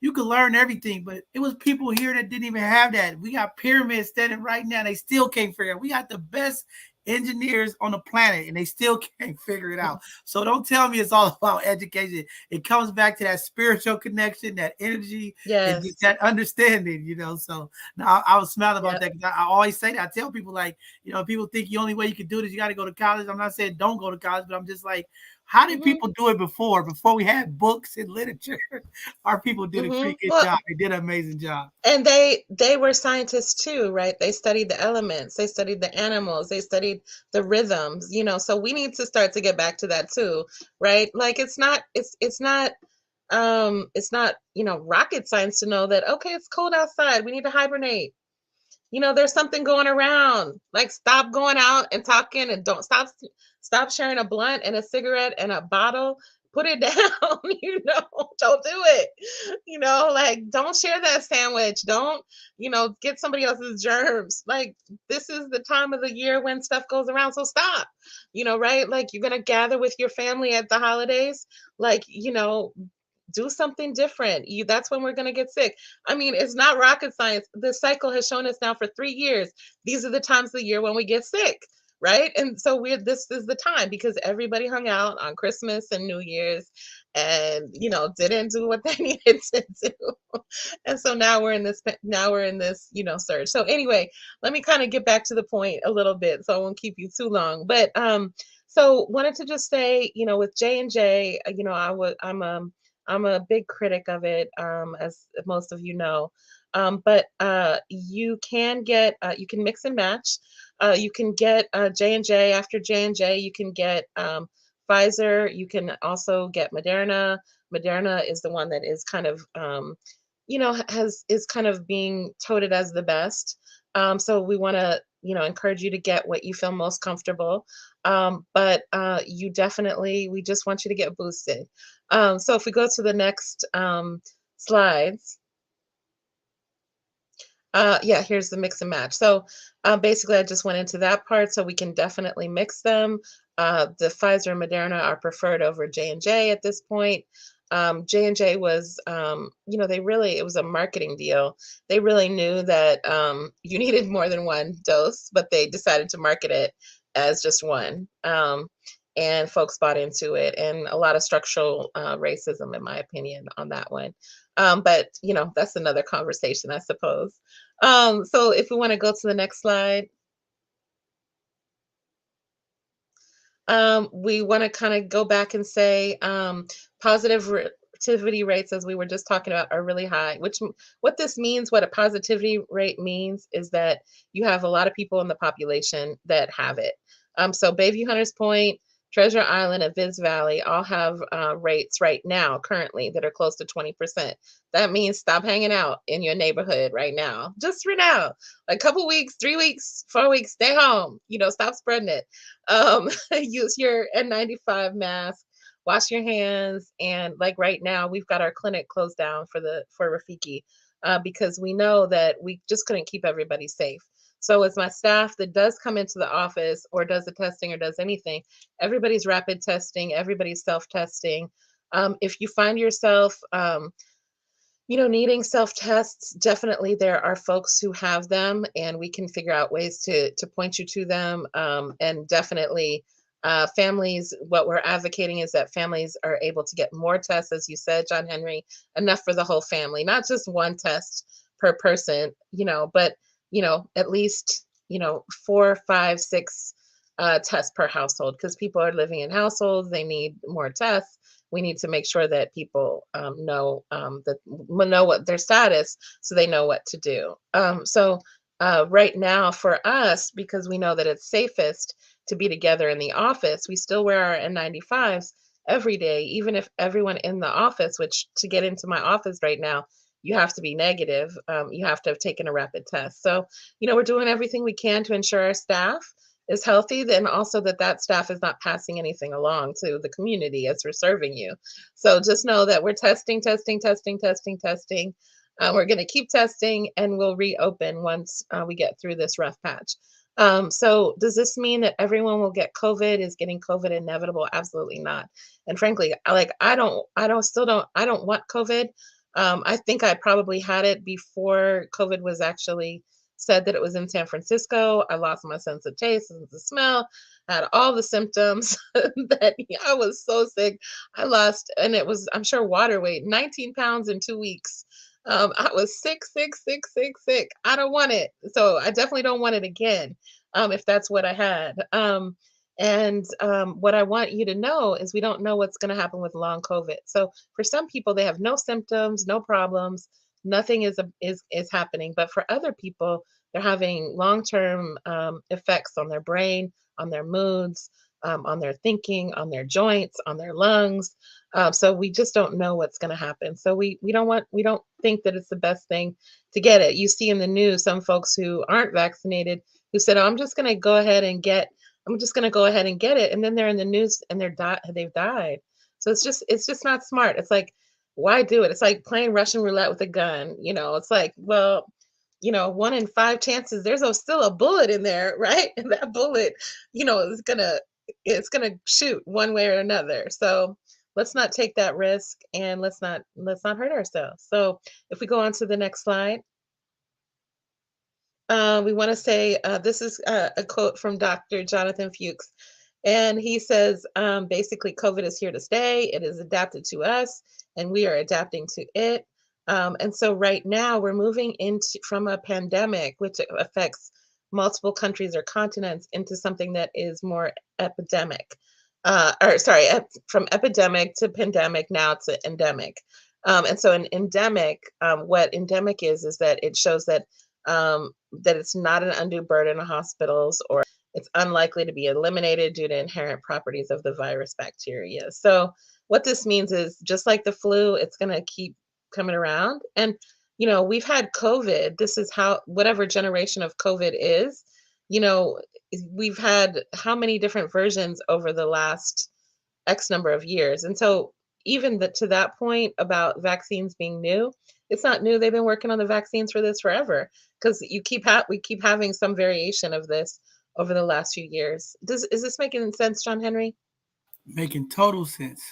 you could learn everything, but it was people here that didn't even have that. We got pyramids standing right now. They still can't figure it out. We got the best engineers on the planet, and they still can't figure it out. So don't tell me it's all about education. It comes back to that spiritual connection, that energy, and
Yes.
that understanding. So now I was smiling about
Yep.
that, because I always say that. I tell people, like, people think the only way you can do this, you got to go to college. I'm not saying don't go to college, but I'm just like, how did
hmm
people do it before we had books and literature? Our people did a pretty good
Well,
job. They did an amazing job.
and they were scientists too, right? They studied the elements, they studied the animals, they studied the rhythms. So we need to start to get back to that too, right? Like it's not rocket science to know that, okay, it's cold outside, we need to hibernate. There's something going around. Like, stop going out and talking, and don't stop sharing a blunt and a cigarette and a bottle. Put it down. Don't do it. Like, don't share that sandwich. Don't, get somebody else's germs. Like, this is the time of the year when stuff goes around. So stop. Right? Like, you're gonna gather with your family at the holidays. Like, do something different. That's when we're going to get sick. I mean, it's not rocket science. The cycle has shown us now for 3 years. These are the times of the year when we get sick, right? And so this is the time, because everybody hung out on Christmas and New Year's, and didn't do what they needed to do. And so now we're in this surge. So anyway, let me kind of get back to the point a little bit, so I won't keep you too long. But so wanted to just say, with J&J, I'm a big critic of it, as most of you know. But you can mix and match. You can get J&J after J&J. You can get Pfizer. You can also get Moderna. Moderna is the one that is kind of, is kind of being touted as the best. So we want to, encourage you to get what you feel most comfortable. But we just want you to get boosted. So if we go to the next slides, yeah, here's the mix and match. So basically, I just went into that part, so we can definitely mix them. The Pfizer and Moderna are preferred over J&J at this point. J&J was, it was a marketing deal. They really knew that you needed more than one dose, but they decided to market it as just one. And folks bought into it, and a lot of structural racism, in my opinion, on that one. But that's another conversation, I suppose. So if we want to go to the next slide, we want to kind of go back and say positivity rates, as we were just talking about, are really high. What this means, what a positivity rate means, is that you have a lot of people in the population that have it. So Bayview, Hunters Point, Treasure Island, and Viz Valley all have rates right now, currently, that are close to 20%. That means stop hanging out in your neighborhood right now. Just for now, a couple weeks, 3 weeks, 4 weeks, stay home. Stop spreading it. Use your N95 mask, wash your hands, and like right now, we've got our clinic closed down for Rafiki, because we know that we just couldn't keep everybody safe. So as my staff that does come into the office or does the testing or does anything, everybody's rapid testing, everybody's self-testing. If you find yourself, needing self-tests, definitely there are folks who have them, and we can figure out ways to point you to them. And definitely families, what we're advocating is that families are able to get more tests, as you said, John Henry, enough for the whole family, not just one test per person, but at least 4, 5, 6 tests per household, because people are living in households, they need more tests. We need to make sure that people know what their status, so they know what to do. So right now for us, because we know that it's safest to be together in the office, we still wear our N95s every day, even if everyone in the office, which to get into my office right now, you have to be negative. You have to have taken a rapid test. So, we're doing everything we can to ensure our staff is healthy, then also that staff is not passing anything along to the community as we're serving you. So just know that we're testing, testing, testing, testing, testing. We're going to keep testing, and we'll reopen once we get through this rough patch. So does this mean that everyone will get COVID? Is getting COVID inevitable? Absolutely not. And frankly, I don't want COVID. I think I probably had it before COVID was actually said that it was in San Francisco. I lost my sense of taste, sense of smell, had all the symptoms that I was so sick. I lost, and it was, I'm sure, water weight, 19 pounds in 2 weeks. I was sick, sick, sick, sick, sick. I don't want it. So I definitely don't want it again, if that's what I had. And what I want you to know is we don't know what's going to happen with long COVID. So for some people, they have no symptoms, no problems, nothing is happening. But for other people, they're having long-term effects on their brain, on their moods, on their thinking, on their joints, on their lungs. So we just don't know what's going to happen. So we don't think that it's the best thing to get it. You see in the news some folks who aren't vaccinated who said, "Oh, I'm just going to go ahead and get it," and then they're in the news and they've died. So it's just not smart. It's like, why do it? It's like playing Russian roulette with a gun. It's like, well, 1 in 5 chances there's still a bullet in there, right? And that bullet, it's gonna shoot one way or another. So let's not take that risk, and let's not hurt ourselves. So if we go on to the next slide. We want to say this is a quote from Dr. Jonathan Fuchs. And he says, basically, COVID is here to stay. It is adapted to us, and we are adapting to it. And so right now we're moving from a pandemic, which affects multiple countries or continents, into something that is more epidemic. Or sorry, from epidemic to pandemic, now to endemic. And so an endemic, what endemic is that it shows that it's not an undue burden on hospitals, or it's unlikely to be eliminated due to inherent properties of the virus bacteria. So what this means is, just like the flu, it's going to keep coming around. And, we've had COVID. This is how, whatever generation of COVID is, you know, we've had how many different versions over the last X number of years. And so even to that point about vaccines being new, it's not new. They've been working on the vaccines for this forever, because we keep having some variation of this over the last few years. Is this making sense, John Henry?
Making total sense.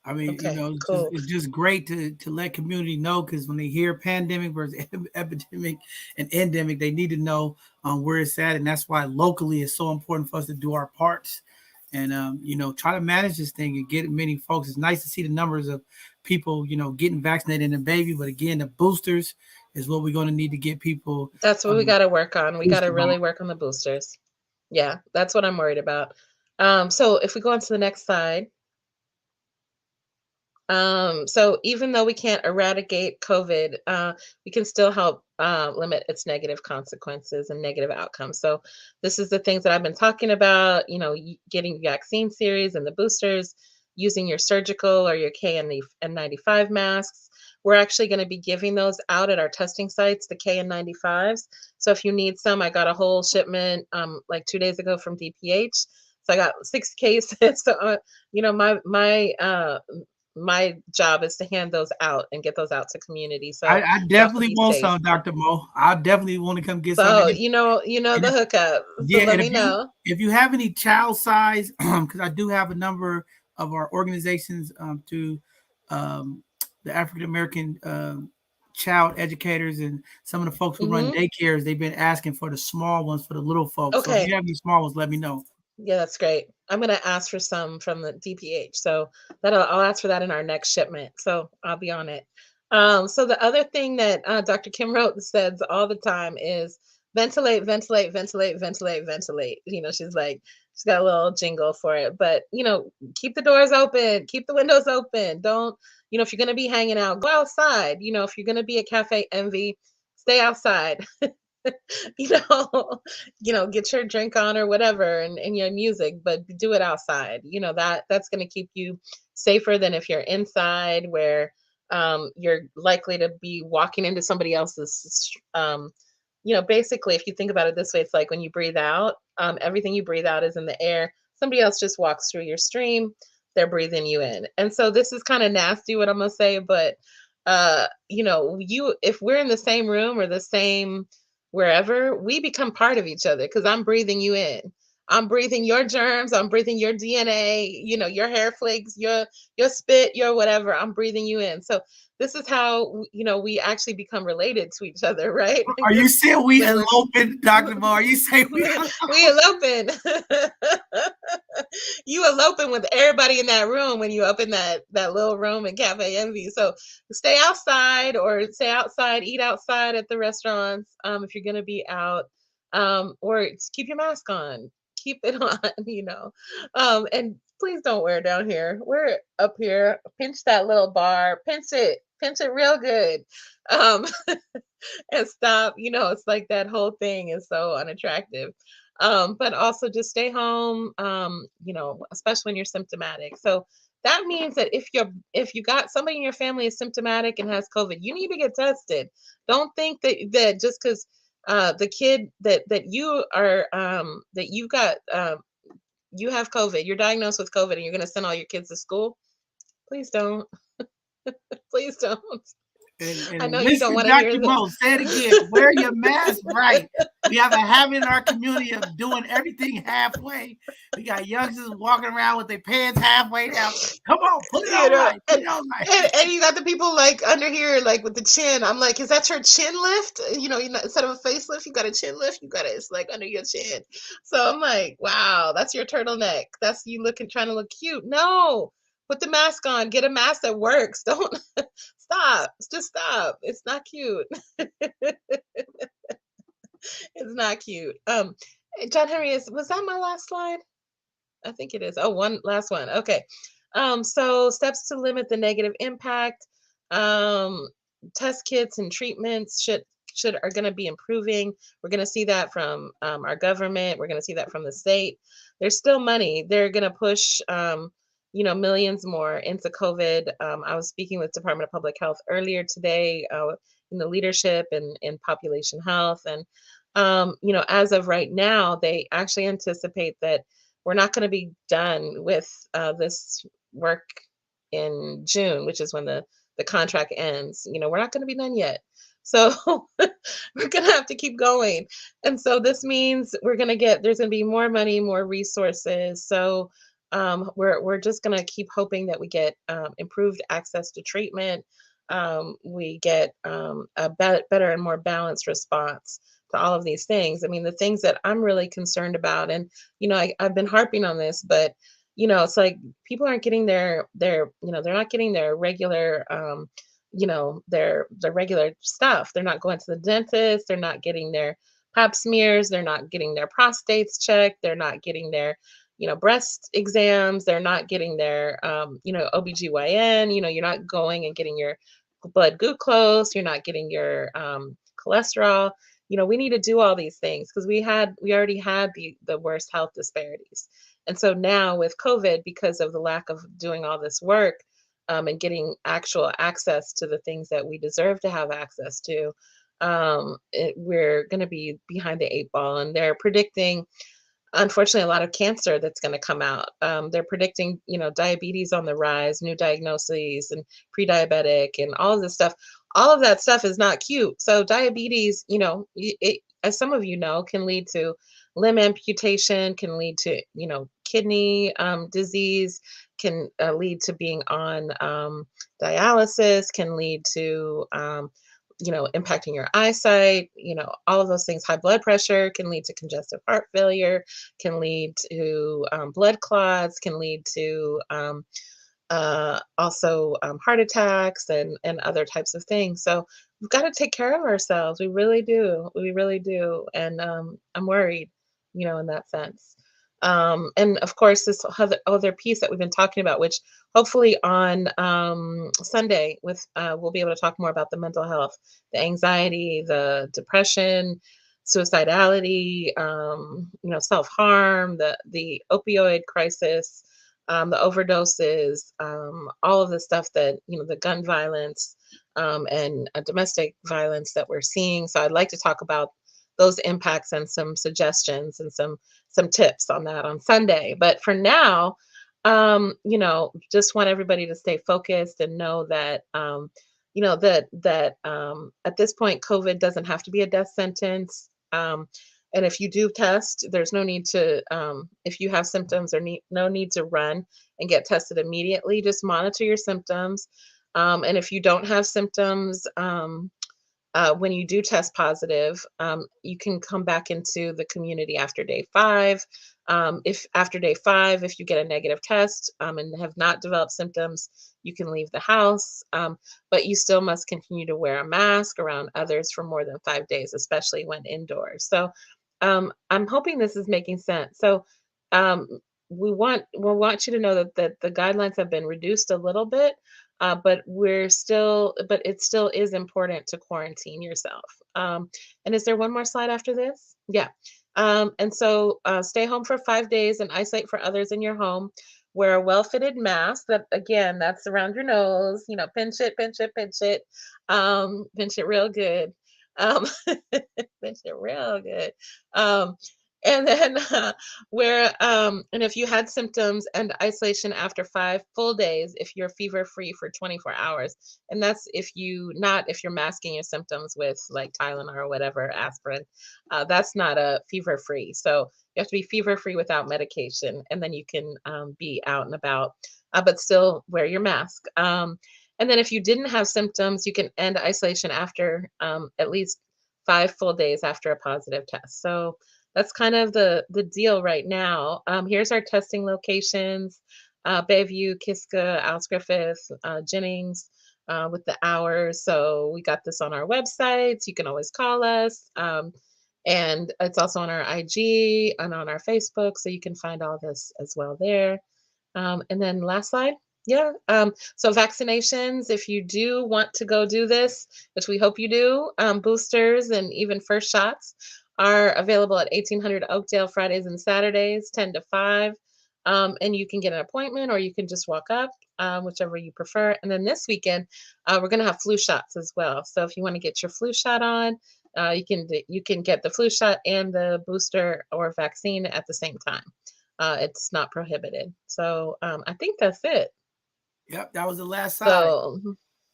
I mean,
Okay,
it's just
cool.
it's just great to let community know, because when they hear pandemic versus epidemic and endemic, they need to know where it's at, and that's why locally it's so important for us to do our parts and try to manage this thing and get many folks. It's nice to see the numbers of people getting vaccinated and baby, but again, the boosters is what we're going to need to get people
That's what we got to work on. We got to
boosted on.
really work on the boosters. Yeah, that's what I'm worried about. So if we go on to the next slide. So even though we can't eradicate COVID, we can still help limit its negative consequences and negative outcomes. So this is the things that I've been talking about, getting vaccine series and the boosters, using your surgical or your KN95 masks. We're actually going to be giving those out at our testing sites, the KN95s. So if you need some, I got a whole shipment like 2 days ago from DPH. So I got 6 cases. So, my job is to hand those out and get those out to community. So
I
y'all can
definitely
be
want
safe.
some, Dr. Mo. I definitely want to come get some.
So you know
And
the
if,
hookup. So
yeah,
let
and
me know.
if you have any child size, because I do have a number of our organizations to um, the African American child educators and some of the folks who run
Hmm.
daycares, they've been asking for the small ones for the little folks. So if
Okay.
you have any small ones, let me know.
Yeah, that's great. I'm gonna ask for some from the DPH. So I'll ask for that in our next shipment. So I'll be on it. So the other thing that Dr. Kim Rote says all the time is ventilate, ventilate, ventilate, ventilate, ventilate. She's got a little jingle for it. But keep the doors open, keep the windows open. Don't, if you're gonna be hanging out, go outside. If you're gonna be at Cafe Envy, stay outside. you get your drink on or whatever and your music, but do it outside. That's going to keep you safer than if you're inside where you're likely to be walking into somebody else's basically, if you think about it this way, it's like when you breathe out, everything you breathe out is in the air. Somebody else just walks through your stream, they're breathing you in. And so this is kind of nasty what I'm gonna say, but if we're in the same room or the same wherever, we become part of each other because I'm breathing you in. I'm breathing your germs, I'm breathing your DNA, your hair flakes, your spit, your whatever. I'm breathing you in. So this is how we actually become related to each other, right?
Are you saying we eloping, Dr. Mo? Are you saying we
eloping? You eloping with everybody in that room when you open that little room in Cafe Envy. So stay outside eat outside at the restaurants if you're gonna be out, or just keep your mask on. Keep it on, and please don't wear it down here. Wear it up here. Pinch that little bar. Pinch it real good. And stop. It's like that whole thing is so unattractive. But also just stay home, especially when you're symptomatic. So that means that if you got somebody in your family is symptomatic and has COVID, you need to get tested. Don't think that just because the kid that you are that you got you have COVID, you're diagnosed with COVID, and you're going to send all your kids to school. Please don't. Please don't.
And
I know you don't want to hear
Dr. Mo, say it again. Wear your mask right. We have a habit in our community of doing everything halfway. We got youngsters walking around with their pants halfway down. Come on, put it on right. Put it on right.
And you got the people like under here, like with the chin. I'm like, is that your chin lift? Instead of a facelift, you got a chin lift. It's like under your chin. So I'm like, wow, that's your turtleneck. That's you trying to look cute. No, put the mask on. Get a mask that works. Don't stop. Just stop. It's not cute. It's not cute. John Henry, was that my last slide? I think it is. Oh, one last one. Okay. So steps to limit the negative impact. Test kits and treatments are going to be improving. We're going to see that from our government. We're going to see that from the state. There's still money. They're going to push millions more into COVID. I was speaking with Department of Public Health earlier today in the leadership and in population health. And, as of right now, they actually anticipate that we're not going to be done with this work in June, which is when the contract ends. We're not going to be done yet. So we're going to have to keep going. And so this means there's going to be more money, more resources. So we're just going to keep hoping that we get improved access to treatment. We get a better and more balanced response to all of these things. I mean, the things that I'm really concerned about, and I've been harping on this, but it's like people aren't getting they're not getting their regular their regular stuff. They're not going to the dentist. They're not getting their pap smears. They're not getting their prostates checked. They're not getting their breast exams. They're not getting their OBGYN. You're not going and getting your blood glucose. You're not getting your cholesterol. We need to do all these things because we already had the worst health disparities. And so now with COVID, because of the lack of doing all this work and getting actual access to the things that we deserve to have access to, we're going to be behind the 8 ball. And they're predicting, unfortunately, a lot of cancer that's going to come out. They're predicting, diabetes on the rise, new diagnoses and pre-diabetic and all of this stuff. All of that stuff is not cute. So diabetes, as some of can lead to limb amputation, can lead to, kidney disease, can lead to being on dialysis, can lead to, impacting your eyesight, all of those things. High blood pressure can lead to congestive heart failure, can lead to blood clots, can lead to also heart attacks and other types of things. So we've got to take care of ourselves. We really do. We really do. And I'm worried, in that sense. And of course, this other piece that we've been talking about, which hopefully on Sunday we'll be able to talk more about the mental health, the anxiety, the depression, suicidality, self-harm, the opioid crisis, the overdoses, all of the stuff that, the gun violence, and domestic violence that we're seeing. So I'd like to talk about those impacts and some suggestions and some tips on that on Sunday. But for now, just want everybody to stay focused and know that at this point, COVID doesn't have to be a death sentence. And if you do test, there's no need to, if you have symptoms, or no need to run and get tested immediately. Just monitor your symptoms. And if you don't have symptoms, when you do test positive, you can come back into the community after day 5. If after day 5, if you get a negative test, and have not developed symptoms, you can leave the house, but you still must continue to wear a mask around others for more than 5 days, especially when indoors. So I'm hoping this is making sense. So um, we want you to know that the guidelines have been reduced a little bit, but it still is important to quarantine yourself. And is there one more slide after this? Yeah. And so stay home for 5 days and isolate for others in your home. Wear a well-fitted mask. That again, that's around your nose. Pinch it, pinch it, pinch it, pinch it real good. Um, pinch it real good. Um, and then and if you had symptoms, and isolation after 5 full days if you're fever free for 24 hours. And that's if you're masking your symptoms with like Tylenol or whatever, aspirin. That's not a fever free. So you have to be fever free without medication, and then you can be out and about, but still wear your mask. And then if you didn't have symptoms, you can end isolation after at least 5 full days after a positive test. So that's kind of the deal right now. Here's our testing locations: Bayview, Kiska, Alice Griffith, Jennings, with the hours. So we got this on our websites. You can always call us. And it's also on our IG and on our Facebook. So you can find all this as well there. And then last slide. Yeah. So vaccinations, if you do want to go do this, which we hope you do, boosters and even first shots are available at 1800 Oakdale Fridays and Saturdays, 10 to 5. And you can get an appointment, or you can just walk up, whichever you prefer. And then this weekend, we're going to have flu shots as well. So if you want to get your flu shot on, you can get the flu shot and the booster or vaccine at the same time. It's not prohibited. So I think that's it.
Yep, that was the last slide.
So,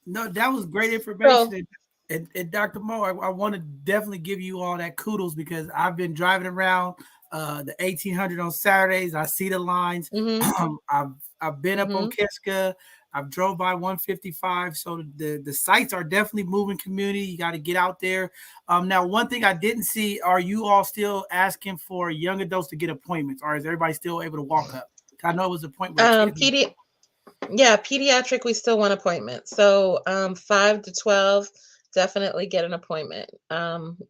No, that was great
so
information. And Dr. Mo, I want to definitely give you all that kudos, because I've been driving around the 1800 on Saturdays. I see the lines.
mhm,
I've been up on
mhm.
Kiska. I've drove by 155. So the sites are definitely moving community. You got to get out there. Now, one thing I didn't see, are you all still asking for young adults to get appointments, or is everybody still able to walk up? I know it was a point where kids.
Pedi Yeah, pediatric, we still want appointments. So 5 to 12, definitely get an appointment.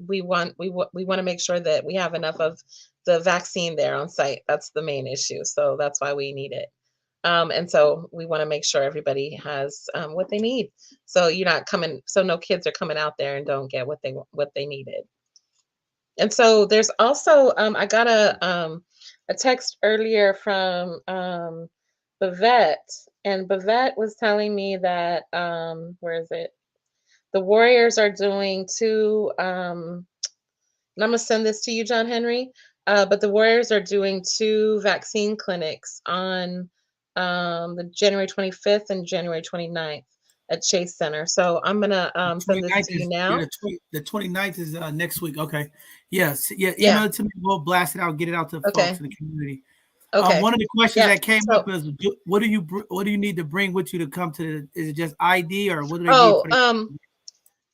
We want to make sure that we have enough of the vaccine there on site. That's the main issue. So that's why we need it. And so we want to make sure everybody has what they need. So no kids are coming out there and don't get what they needed. And so there's also I got a text earlier from Bavette, and Bavette was telling me that where is it? The Warriors are doing 2 and I'm gonna send this to you, John Henry. But the Warriors are doing 2 vaccine clinics on the January 25th and January 29th at Chase Center. So I'm gonna send this
29th
to you
is yeah,
now.
the 29th is next week. Okay. Yes. Yeah.
Yeah.
Email it to me. We'll blast it out, get it out to the folks
Okay.
in the community.
Okay.
One of the questions
Yeah.
that came up
So
is, what do you need to bring with you to come to is it just ID, or what do they need
oh
for the?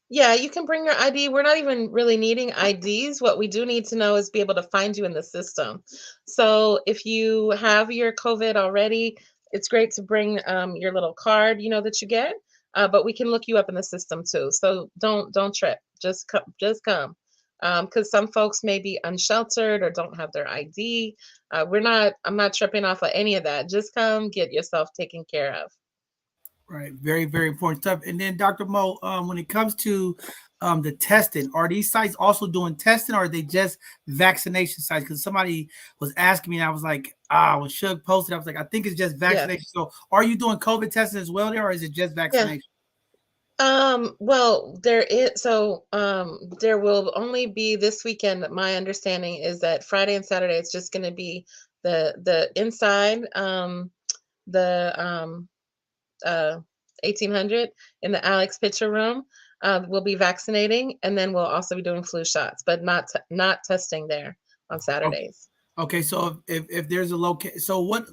yeah, you can bring your ID. We're not even really needing IDs. What we do need to know is be able to find you in the system. So if you have your COVID already, it's great to bring your little card, that you get. But we can look you up in the system too. So don't trip. Just come. Just come. Because some folks may be unsheltered or don't have their ID. I'm not tripping off of any of that. Just come get yourself taken care of.
Right. Very, very important stuff. And then Dr. Mo, when it comes to the testing, are these sites also doing testing or are they just vaccination sites? Because somebody was asking me and I was like, when Shug posted, I was like, I think it's just
Yeah.
vaccination. So are you doing COVID testing as well there or is it just
Yeah.
vaccination?
Well, there will only be this weekend. My understanding is that Friday and Saturday it's just going to be the inside, the 1800 in the Alex Pitcher room. We'll be vaccinating, and then we'll also be doing flu shots, but not testing there on
Okay.
Saturdays.
Okay, so if there's a location, so what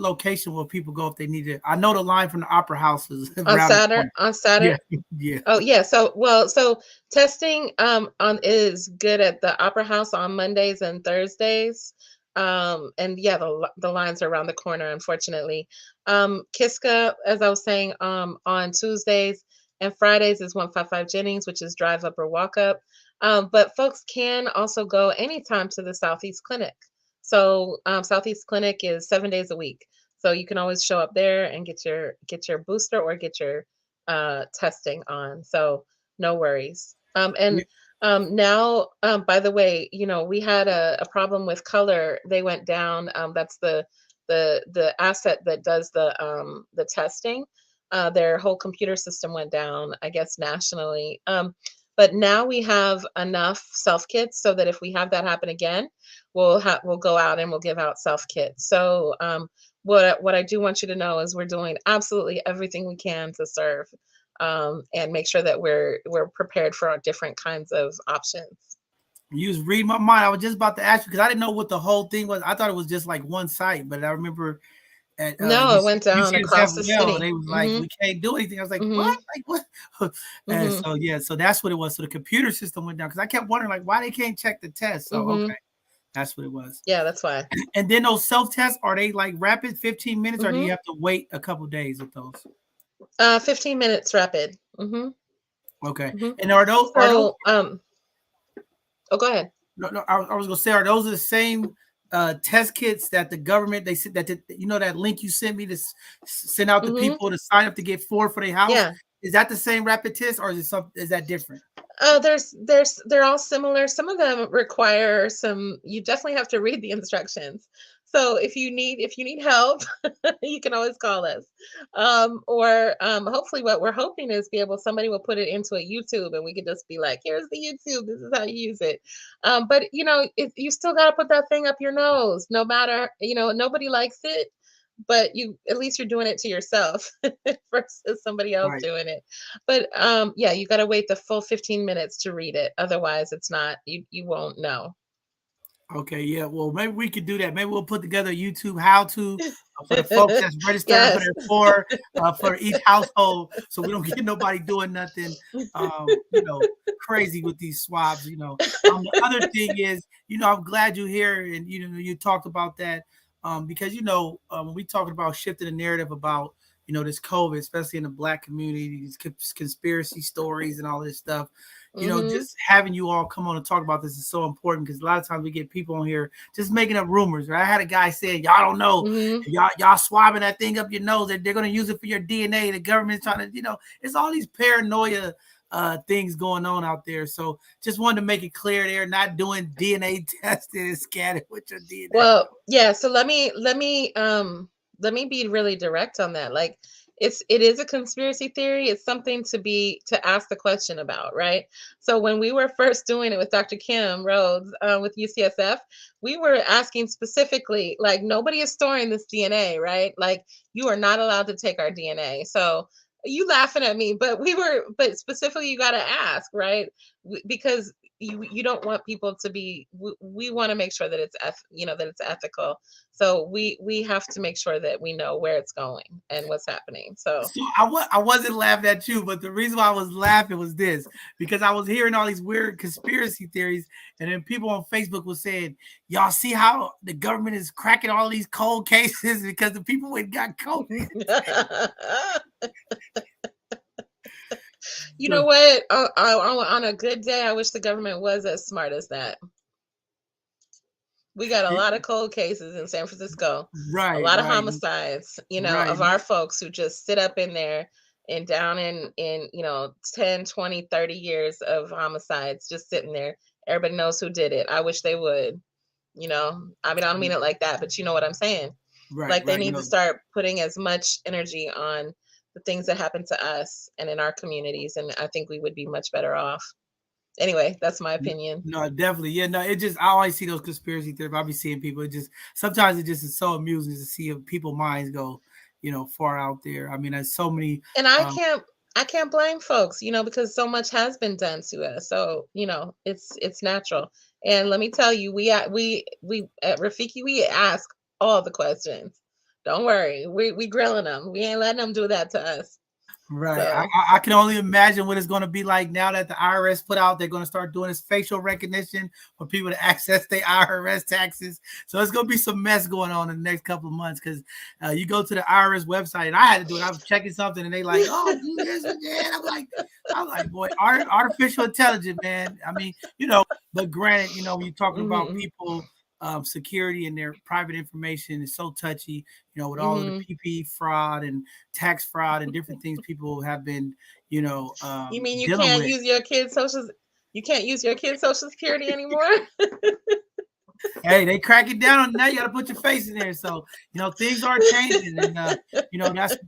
location will people go if they need it? I know the line from the Opera House is
On
around the
Saturday,
corner.
on
Yeah,
Saturday.
yeah.
Oh yeah, so testing on is good at the Opera House on Mondays and Thursdays. And yeah, the lines are around the corner, unfortunately. Kiska, as I was saying, on Tuesdays and Fridays is 155 Jennings, which is drive up or walk up. But folks can also go anytime to the Southeast Clinic. So Southeast Clinic is 7 days a week. So you can always show up there and get your booster or get your testing on. So no worries. And now, by the way, we had a problem with color. They went down. That's the asset that does the testing. Their whole computer system went down, I guess, nationally. But now we have enough self kits so that if we have that happen again, we'll go out and we'll give out self kits. So what I do want you to know is we're doing absolutely everything we can to serve and make sure that we're prepared for our different kinds of options.
You was reading my mind. I was just about to ask you because I didn't know what the whole thing was. I thought it was just like one site, but I remember at
No, it went down
UCSF,
across the
well,
city.
they was like,
Mm-hmm.
we can't do anything. I was like, what?
Mm-hmm.
Like what? And
Mm-hmm.
so yeah, so that's what it was. So the computer system went down because I kept wondering like why they can't check the test. So
Mm-hmm.
okay, that's what it was.
Yeah, that's why.
And then those self tests are they like rapid 15 minutes or do
Mm-hmm.
you have to wait a couple days with those?
15 minutes rapid. Mm-hmm.
Okay,
Mm-hmm.
and are those
So oh, go ahead.
no, no, I was gonna say, are those the same test kits that the government they said that that link you sent me to send out to
Mm-hmm.
people to sign up to get four for their house?
Yeah.
Is that the same rapid test or is it some is that different?
They're all similar. Some of them require some. You definitely have to read the instructions. So if you need help, you can always call us. Or hopefully, what we're hoping is somebody will put it into a YouTube, and we could just be like, "Here's the YouTube. This is how you use it." But you still got to put that thing up your nose. No matter, nobody likes it, but at least you're doing it to yourself versus somebody else
Right.
doing it. But yeah, you got to wait the full 15 minutes to read it. Otherwise, it's not you won't know.
Okay, yeah. Well, maybe we could do that. Maybe we'll put together a YouTube how to for the folks that's registering for
Yes.
their for each household, so we don't get nobody doing nothing, crazy with these swabs. The other thing is, I'm glad you're here, and you talked about that, because when we talking about shifting the narrative about this COVID, especially in the Black community, these conspiracy stories and all this stuff.
Hmm.
Just having you all come on and talk about this is so important because a lot of times we get people on here just making up rumors. Right? I had a guy saying, "Y'all don't know,
Hmm.
y'all swabbing that thing up your nose, that they're going to use it for your DNA." The government's trying to, it's all these paranoia things going on out there. So just wanted to make it clear they're not doing DNA testing and scanning with your DNA.
Well, yeah, so let me be really direct on that. Like it is a conspiracy theory. It's something to ask the question about, right? So when we were first doing it with Dr. Kim Rhodes with UCSF, we were asking specifically, like, nobody is storing this DNA, right? Like, you are not allowed to take our DNA. So you laughing at me, but specifically, you got to ask, right? Because you don't want people to be. We want to make sure that that it's ethical. So we have to make sure that we know where it's going and what's happening. So
So I wasn't laughing at you, but the reason why I was laughing was this because I was hearing all these weird conspiracy theories, and then people on Facebook were saying, "Y'all see how the government is cracking all these cold cases because the people went got COVID."
you know
So,
what? On a good day, I wish the government was as smart as that. We got a lot of cold cases in San Francisco, a
Right,
lot of
right,
homicides,
right.
of our folks who just sit up in there and down in 10, 20, 30 years of homicides just sitting there. Everybody knows who did it. I wish they would, I mean, I don't mean it like that, but you know what I'm saying?
Right,
Like they
right.
need to
No,
start putting as much energy on the things that happen to us and in our communities, and I think we would be much better off. Anyway, that's my opinion.
no, definitely. Yeah, no, it just I always see those conspiracy theories. I'll be seeing people. It just sometimes it just is so amusing to see people minds go, far out there. I mean, there's so many.
And
Um,
I can't blame folks, because so much has been done to us. So, it's natural. And let me tell you, we at Rafiki, we ask all the questions. Don't worry. We grilling them. We ain't letting them do that to us.
Right. I,
So,
I I can only imagine what it's going to be like now that the IRS put out. They're going to start doing this facial recognition for people to access their IRS taxes. So it's going to be some mess going on in the next couple of months because you go to the IRS website and I had to do it. I was checking something and they like, oh, do this again. I'm like, boy, artificial intelligence, man. I mean, but granted, when you're talking about
mhm,
people security and their private information is so touchy, with all of the
mhm.
PP fraud and tax fraud and different things people have been,
You mean
dealing with.
you can't use your kid's social security anymore?
Hey, they crack it down on now. You got to put your face in there. So things are changing, and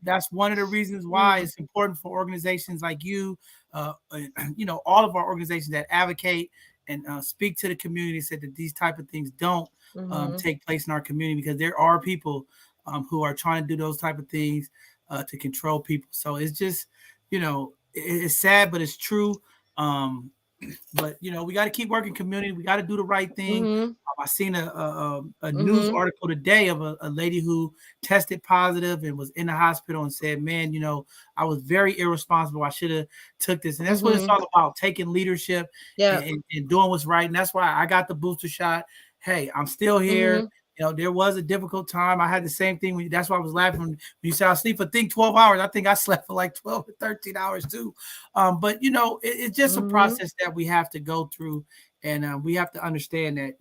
that's one of the reasons why
Mm,
it's important for organizations like you, all of our organizations that advocate and speak to the community, said that these type of things don't
mhm,
take place in our community because there are people who are trying to do those type of things to control people. So it's just, it's sad, but it's true. Um, but we got to keep working community. We got to do the right thing.
mhm,
I seen a news
mhm,
article today of a lady who tested positive and was in the hospital and said, "Man, I was very irresponsible. I should have took this." And that's what it's
mhm.
all about: taking leadership
Yeah.
and doing what's right. And that's why I got the booster shot. Hey, I'm still here.
Mhm,
There was a difficult time. I had the same thing. That's why I was laughing when you said I sleep for 12 hours. I think I slept for like 12 or 13 hours too. But it's just a
mhm,
process that we have to go through, and we have to understand that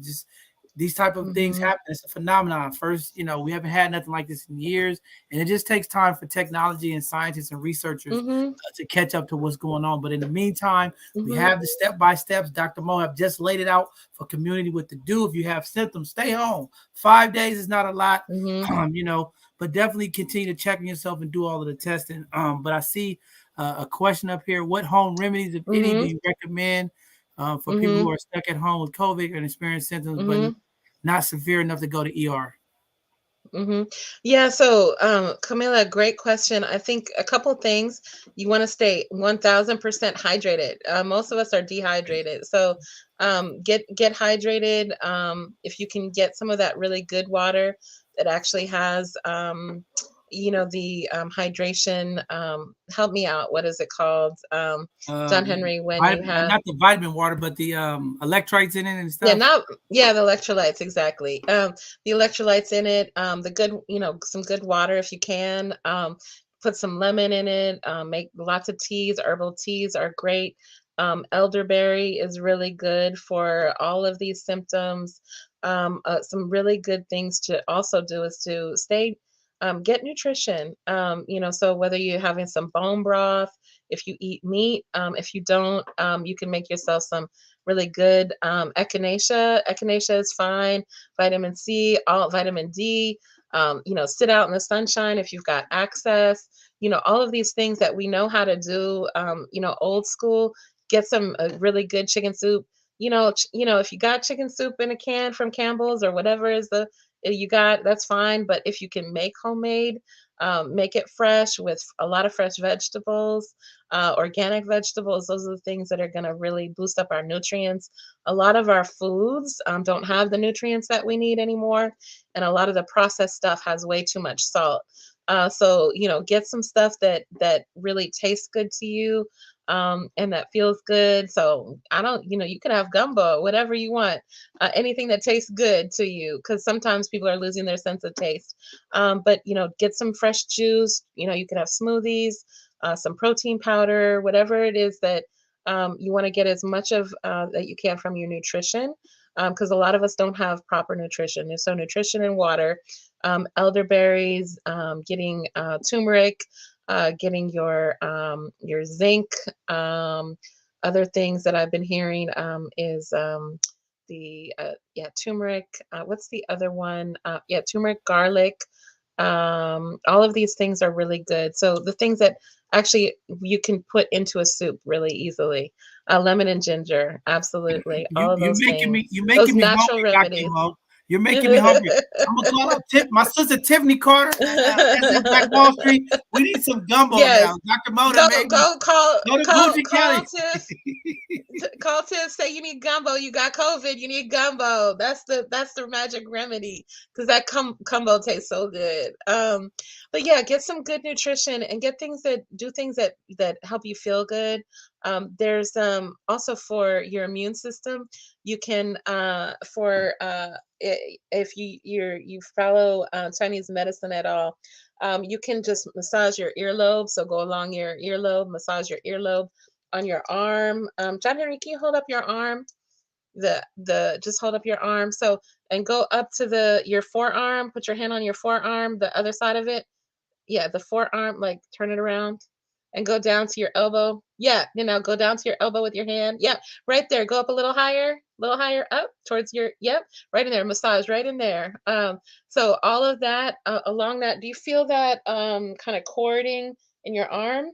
just these type of things
mhm,
happen. It's a phenomenon. First, we haven't had nothing like this in years, and it just takes time for technology and scientists and researchers
mhm,
to catch up to what's going on. But in the meantime, we
mhm,
have the step by steps. Dr. Mo have just laid it out for community what to do. If you have symptoms, stay home. 5 days is not a lot,
mhm,
but definitely continue to check on yourself and do all of the testing. But I see a question up here: what home remedies, if any, do
mhm,
you recommend for people who
mhm,
are stuck at home with COVID and experience symptoms, but
mhm,
not severe enough to go to ER?
mhm. Yeah, so, Camilla, great question. I think a couple things. You wanna stay 1000% hydrated. Most of us are dehydrated, so, get hydrated. If you can get some of that really good water that actually has, the, hydration, help me out, what is it called? John Henry, when you have
Not the vitamin water, but the electrolytes in it and
yeah,
stuff.
not yeah, the electrolytes, exactly. The electrolytes in it, the good, some good water if you can. Put some lemon in it. Make lots of teas. Herbal teas are great. Elderberry is really good for all of these symptoms. Some really good things to also do is to get nutrition. So whether you're having some bone broth, if you eat meat, if you don't, you can make yourself some really good echinacea. Echinacea is fine. Vitamin C, all vitamin D. Sit out in the sunshine if you've got access. All of these things that we know how to do. Old school. Get some really good chicken soup. If you got chicken soup in a can from Campbell's or whatever is the you got, that's fine. But if you can make homemade, make it fresh with a lot of fresh vegetables, organic vegetables. Those are the things that are going to really boost up our nutrients. A lot of our foods don't have the nutrients that we need anymore, and a lot of the processed stuff has way too much salt. So get some stuff that really tastes good to you, and that feels good. So I don't, you could have gumbo, whatever you want, anything that tastes good to you, because sometimes people are losing their sense of taste. But get some fresh juice. You could have smoothies, some protein powder, whatever it is that you want to get as much of that you can from your nutrition. because a lot of us don't have proper nutrition. And so nutrition and water, elderberries, getting turmeric, getting your zinc. Other things that I've been hearing is the turmeric. What's the other one? Turmeric, garlic. All of these things are really good. So the things that actually you can put into a soup really easily. Lemon and ginger, absolutely. All of those things.
You're
Those
making me
natural
hungry, Dr.
remedies.
Mo. You're making me hungry. I'm gonna call up my sister Tiffany Carter at Black Wall Street. We need some gumbo
Yes.
now. Dr. Mo,
Go
to Gucci Kelly.
Call Tiff, say you need gumbo. You got COVID. You need gumbo. That's the magic remedy, because that gumbo tastes so good. But yeah, get some good nutrition and get things that help you feel good. There's also for your immune system. You can if you follow Chinese medicine at all, you can just massage your earlobe. So go along your earlobe, massage your earlobe on your arm. John Henry, can you hold up your arm? Just hold up your arm. So, and go up to your forearm. Put your hand on your forearm, the other side of it. Yeah, the forearm, like turn it around and go down to your elbow. Yeah, go down to your elbow with your hand. Yeah, right there. Go up a little higher up towards yep, right in there. Massage right in there. So all of that along that. Do you feel that kind of cording in your arm?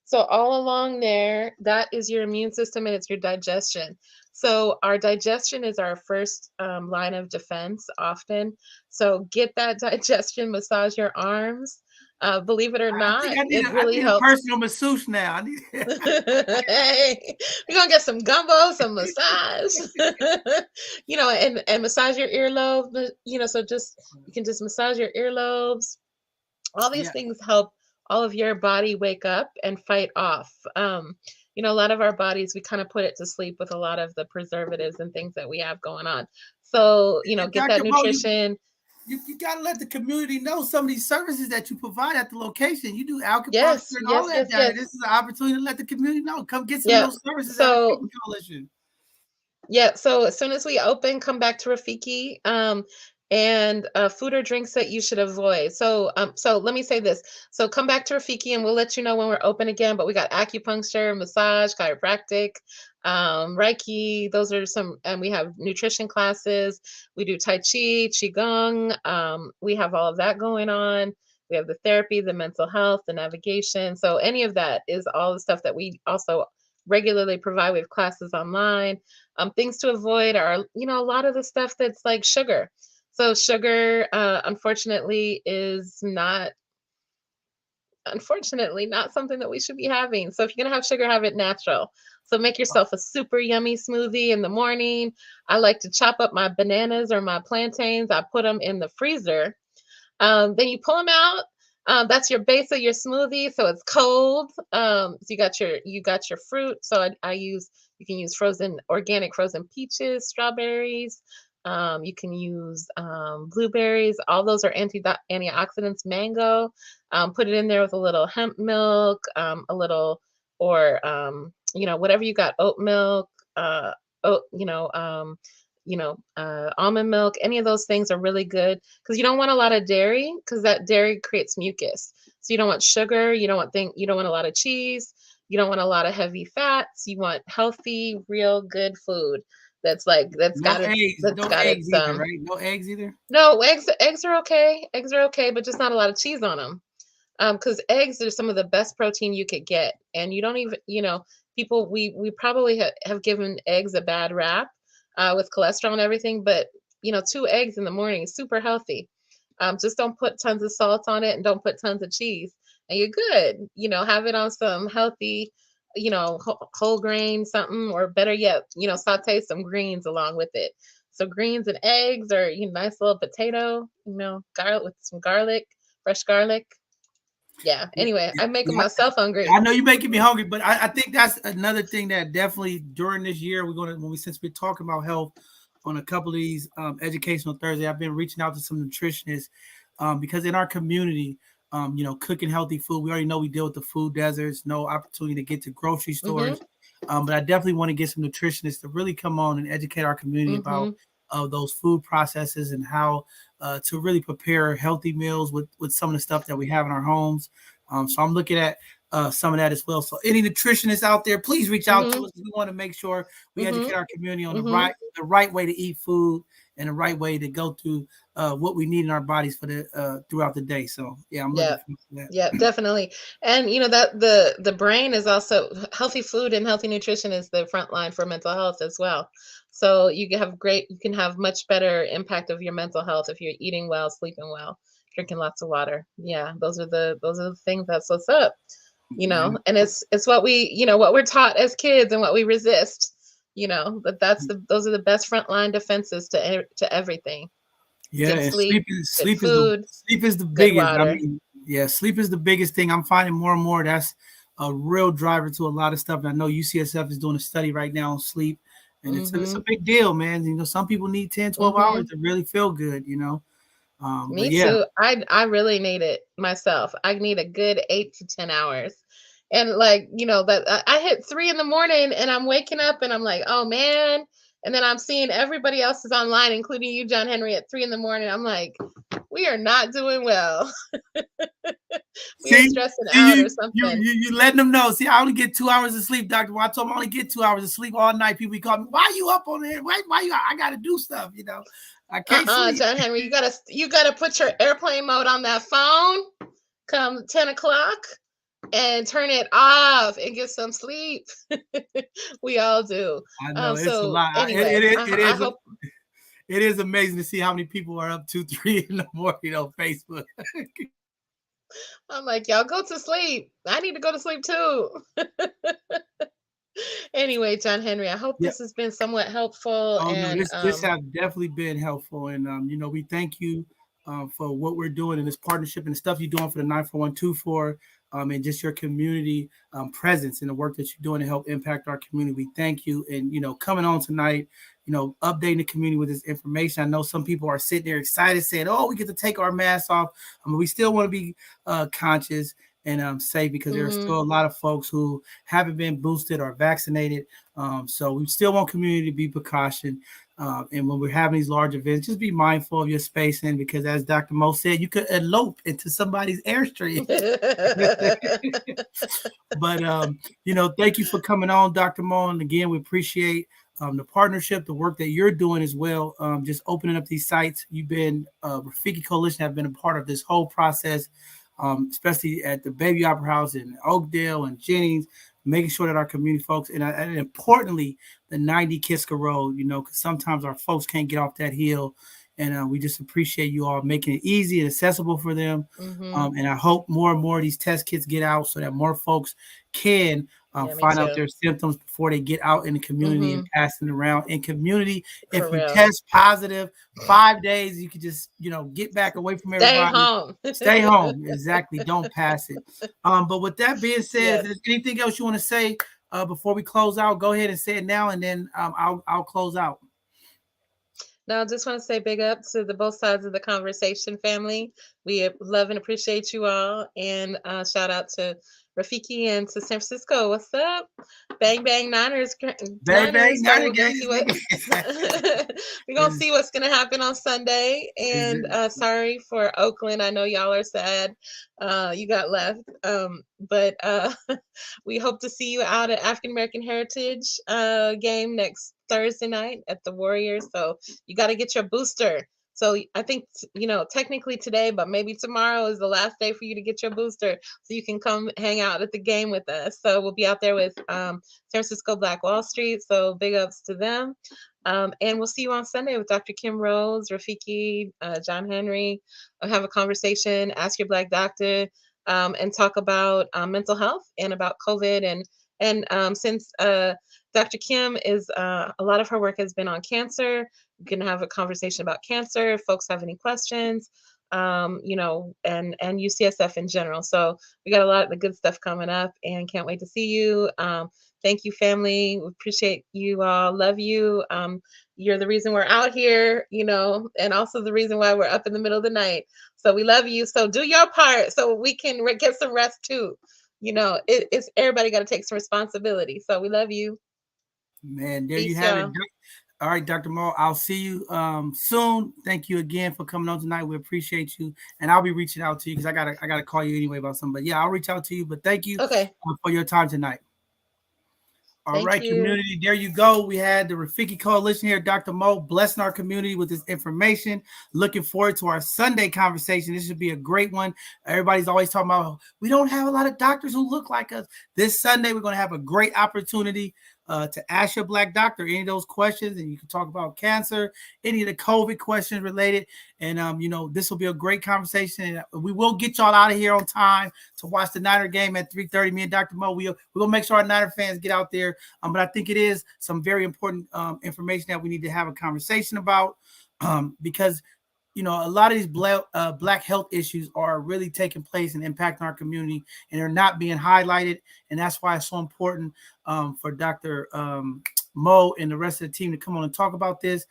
So all along there, that is your immune system and it's your digestion. So our digestion is our first line of defense often. So get that digestion, massage your arms. Believe it or not, it really
I need
helps.
a personal masseuse now.
Hey, we're gonna get some gumbo, some massage, and massage your earlobe. So you can just massage your earlobes. All these things help all of your body wake up and fight off. A lot of our bodies, we kind of put it to sleep with a lot of the preservatives and things that we have going on. So, get that nutrition.
You got to let the community know some of these services that you provide at the location. You do acupuncture and all that. Yes. This is an opportunity to let the community know. Come get some of those services at the coalition.
Yeah. So as soon as we open, come back to Rafiki. And food or drinks that you should avoid. So let me say this. So come back to Rafiki and we'll let you know when we're open again. But we got acupuncture, massage, chiropractic, Reiki. Those are some, and we have nutrition classes. We do Tai Chi, Qigong. We have all of that going on. We have the therapy, the mental health, the navigation. So any of that is all the stuff that we also regularly provide. We have classes online. Things to avoid are, a lot of the stuff that's like sugar. So sugar, unfortunately, is not something that we should be having. So if you're gonna have sugar, have it natural. So make yourself a super yummy smoothie in the morning. I like to chop up my bananas or my plantains. I put them in the freezer. Then you pull them out. That's your base of your smoothie. So it's cold. So you got your fruit. So you can use organic frozen peaches, strawberries. You can use blueberries. All those are antioxidants. Mango. Put it in there with a little hemp milk, a little, or whatever you got. Oat milk. Almond milk. Any of those things are really good because you don't want a lot of dairy because that dairy creates mucus. So you don't want sugar. You don't want a lot of cheese. You don't want a lot of heavy fats. You want healthy, real good food. That's got eggs.
No eggs either, right? No eggs either.
No, eggs are okay. Eggs are okay, but just not a lot of cheese on them. Because eggs are some of the best protein you could get, and you don't even, people we probably have given eggs a bad rap with cholesterol and everything, but 2 eggs in the morning is super healthy. Just don't put tons of salt on it and don't put tons of cheese, and you're good. Have it on some healthy, whole grain something, or better yet, saute some greens along with it. So greens and eggs, or nice little potato, garlic with some garlic, fresh garlic. Yeah. Anyway, I'm making myself hungry.
I know you're making me hungry, but I think that's another thing that definitely during this year since we're talking about health on a couple of these educational Thursday, I've been reaching out to some nutritionists because in our community, cooking healthy food, we already know we deal with the food deserts, no opportunity to get to grocery stores. But I definitely want to get some nutritionists to really come on and educate our community about those food processes and how to really prepare healthy meals with some of the stuff that we have in our homes. So I'm looking at some of that as well. So any nutritionists out there, please reach out to us. We want to make sure we educate our community on the right way to eat food and the right way to go through what we need in our bodies for the throughout the day. So yeah, I'm looking for that.
Yeah, definitely. And you know that the brain is also healthy food and healthy nutrition is the front line for mental health as well. So you can have much better impact of your mental health if you're eating well, sleeping well, drinking lots of water. Yeah, those are the things that's what's up. And it's what what we're taught as kids and what we resist. But those are the best frontline defenses to everything.
Yeah,
Good
and
sleep, good
sleep
food,
is the
good
biggest. I
water.
mean, yeah, sleep is the biggest thing. I'm finding more and more that's a real driver to a lot of stuff. And I know UCSF is doing a study right now on sleep, and it's a big deal, man. Some people need 10, 12 hours to really feel good. But
Me
yeah,
too. I really need it myself. I need a good 8 to 10 hours. And like, that I hit 3 in the morning and I'm waking up and I'm like, oh man. And then I'm seeing everybody else is online, including you, John Henry, at 3 in the morning. I'm like, we are not doing well. We are
see,
stressing out
see
or something.
you letting them know. See, I only get 2 hours of sleep, Doctor. When I told them I only get 2 hours of sleep all night, people be calling me, "Why you up on there? Why you? I got to do stuff. I can't sleep."
John Henry, you gotta put your airplane mode on that phone come 10 o'clock and turn it off and get some sleep. We all do.
I know it's a
So
lot.
anyway, I hope.
It is amazing to see how many people are up 2, 3 in the morning on Facebook.
I'm like, y'all go to sleep. I need to go to sleep too. Anyway, John Henry, I hope
Yeah.
this has been somewhat helpful.
Oh no,
And
this have definitely been helpful, and we thank you for what we're doing in this partnership and the stuff you're doing for the 94124, and just your community presence and the work that you're doing to help impact our community. We thank you, and coming on tonight, updating the community with this information. I know some people are sitting there excited, saying, "Oh, we get to take our masks off." We still want to be conscious and safe because there are still a lot of folks who haven't been boosted or vaccinated. So we still want community to be precaution. And when we're having these large events, just be mindful of your spacing because, as Dr. Mo said, you could elope into somebody's airstream. But thank you for coming on, Dr. Mo. And again, we appreciate the partnership, the work that you're doing as well. Just opening up these sites. You've been Rafiki Coalition have been a part of this whole process. Especially at the Baby Opera House in Oakdale and Jennings, making sure that our community folks, and importantly, the 90 Kiska Road, because sometimes our folks can't get off that hill. And we just appreciate you all making it easy and accessible for them. And I hope more and more of these test kits get out so that more folks can find out their symptoms before they get out in the community and passing around in community. If you test positive 5 days, you can just, get back away from everybody. Stay home. Exactly. Don't pass it. But with that being said, if there's anything else you want to say before we close out, go ahead and say it now, and then I'll close out.
No, I just want to say big up to the both sides of the conversation family. We love and appreciate you all. And shout out to Rafiki and to San Francisco. What's up? Bang, bang, Niners.
Bang, bang,
So
Niners.
We're going to see what's going to happen on Sunday. And sorry for Oakland. I know y'all are sad. You got left. But we hope to see you out at African American Heritage game next Thursday night at the Warriors. So you got to get your booster. So I think, technically today, but maybe tomorrow is the last day for you to get your booster so you can come hang out at the game with us. So we'll be out there with San Francisco Black Wall Street. So big ups to them. And we'll see you on Sunday with Dr. Kim Rose, Rafiki, John Henry. I'll have a conversation, ask your Black doctor, and talk about mental health and about COVID. And since Dr. Kim is, a lot of her work has been on cancer, we can have a conversation about cancer if folks have any questions, and UCSF in general. So we got a lot of the good stuff coming up and can't wait to see you. Thank you, family. We appreciate you all. Love you. You're the reason we're out here, and also the reason why we're up in the middle of the night. So we love you. So do your part so we can get some rest too. it's everybody got to take some responsibility. So we love you.
Man, there you
Peace,
have it.
y'all.
All right, Dr. Mo, I'll see you soon. Thank you again for coming on tonight. We appreciate you, and I'll be reaching out to you because I gotta call you anyway about something. But yeah, I'll reach out to you. But thank you
Okay.
for your time tonight. All
Thank
right,
you.
community, there you go. We had the Rafiki Coalition here, Dr. Mo, blessing our community with this information. Looking forward to our Sunday conversation. This should be a great one. Everybody's always talking about, we don't have a lot of doctors who look like us. This Sunday, we're going to have a great opportunity to ask your Black doctor any of those questions, and you can talk about cancer, any of the COVID questions related. And, this will be a great conversation. And we will get y'all out of here on time to watch the Niner game at 3:30. Me and Dr. Mo, we're going to make sure our Niner fans get out there. But I think it is some very important information that we need to have a conversation about because a lot of these black health issues are really taking place and impacting our community, and they're not being highlighted. And that's why it's so important for Dr. Mo and the rest of the team to come on and talk about this.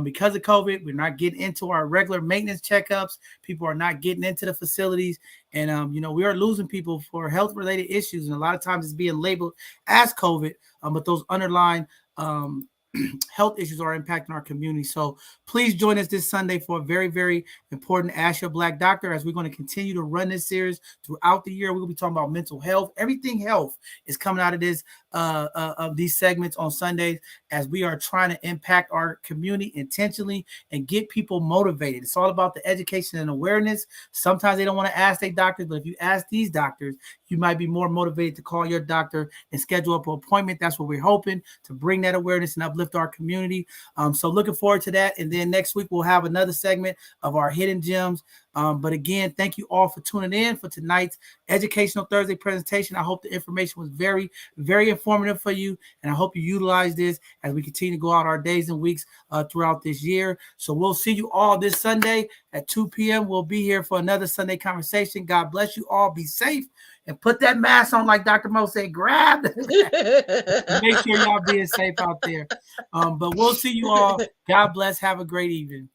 Because of COVID, we're not getting into our regular maintenance checkups. People are not getting into the facilities. And, we are losing people for health-related issues. And a lot of times it's being labeled as COVID, but those underlying health issues are impacting our community. So please join us this Sunday for a very, very important Ask Your Black Doctor, as we're going to continue to run this series throughout the year. We'll be talking about mental health. Everything health is coming out of this of these segments on Sundays, as we are trying to impact our community intentionally and get people motivated. It's all about the education and awareness. Sometimes they don't want to ask their doctors, but if you ask these doctors, you might be more motivated to call your doctor and schedule up an appointment. That's what we're hoping to bring, that awareness and uplift our community. So looking forward to that. And then next week, we'll have another segment of our hidden gems. But again, thank you all for tuning in for tonight's Educational Thursday presentation. I hope the information was very, very informative for you. And I hope you utilize this as we continue to go out our days and weeks throughout this year. So we'll see you all this Sunday at 2 p.m. We'll be here for another Sunday conversation. God bless you all. Be safe and put that mask on, like Dr. Mo said. Grab. Make sure y'all being safe out there. But we'll see you all. God bless. Have a great evening.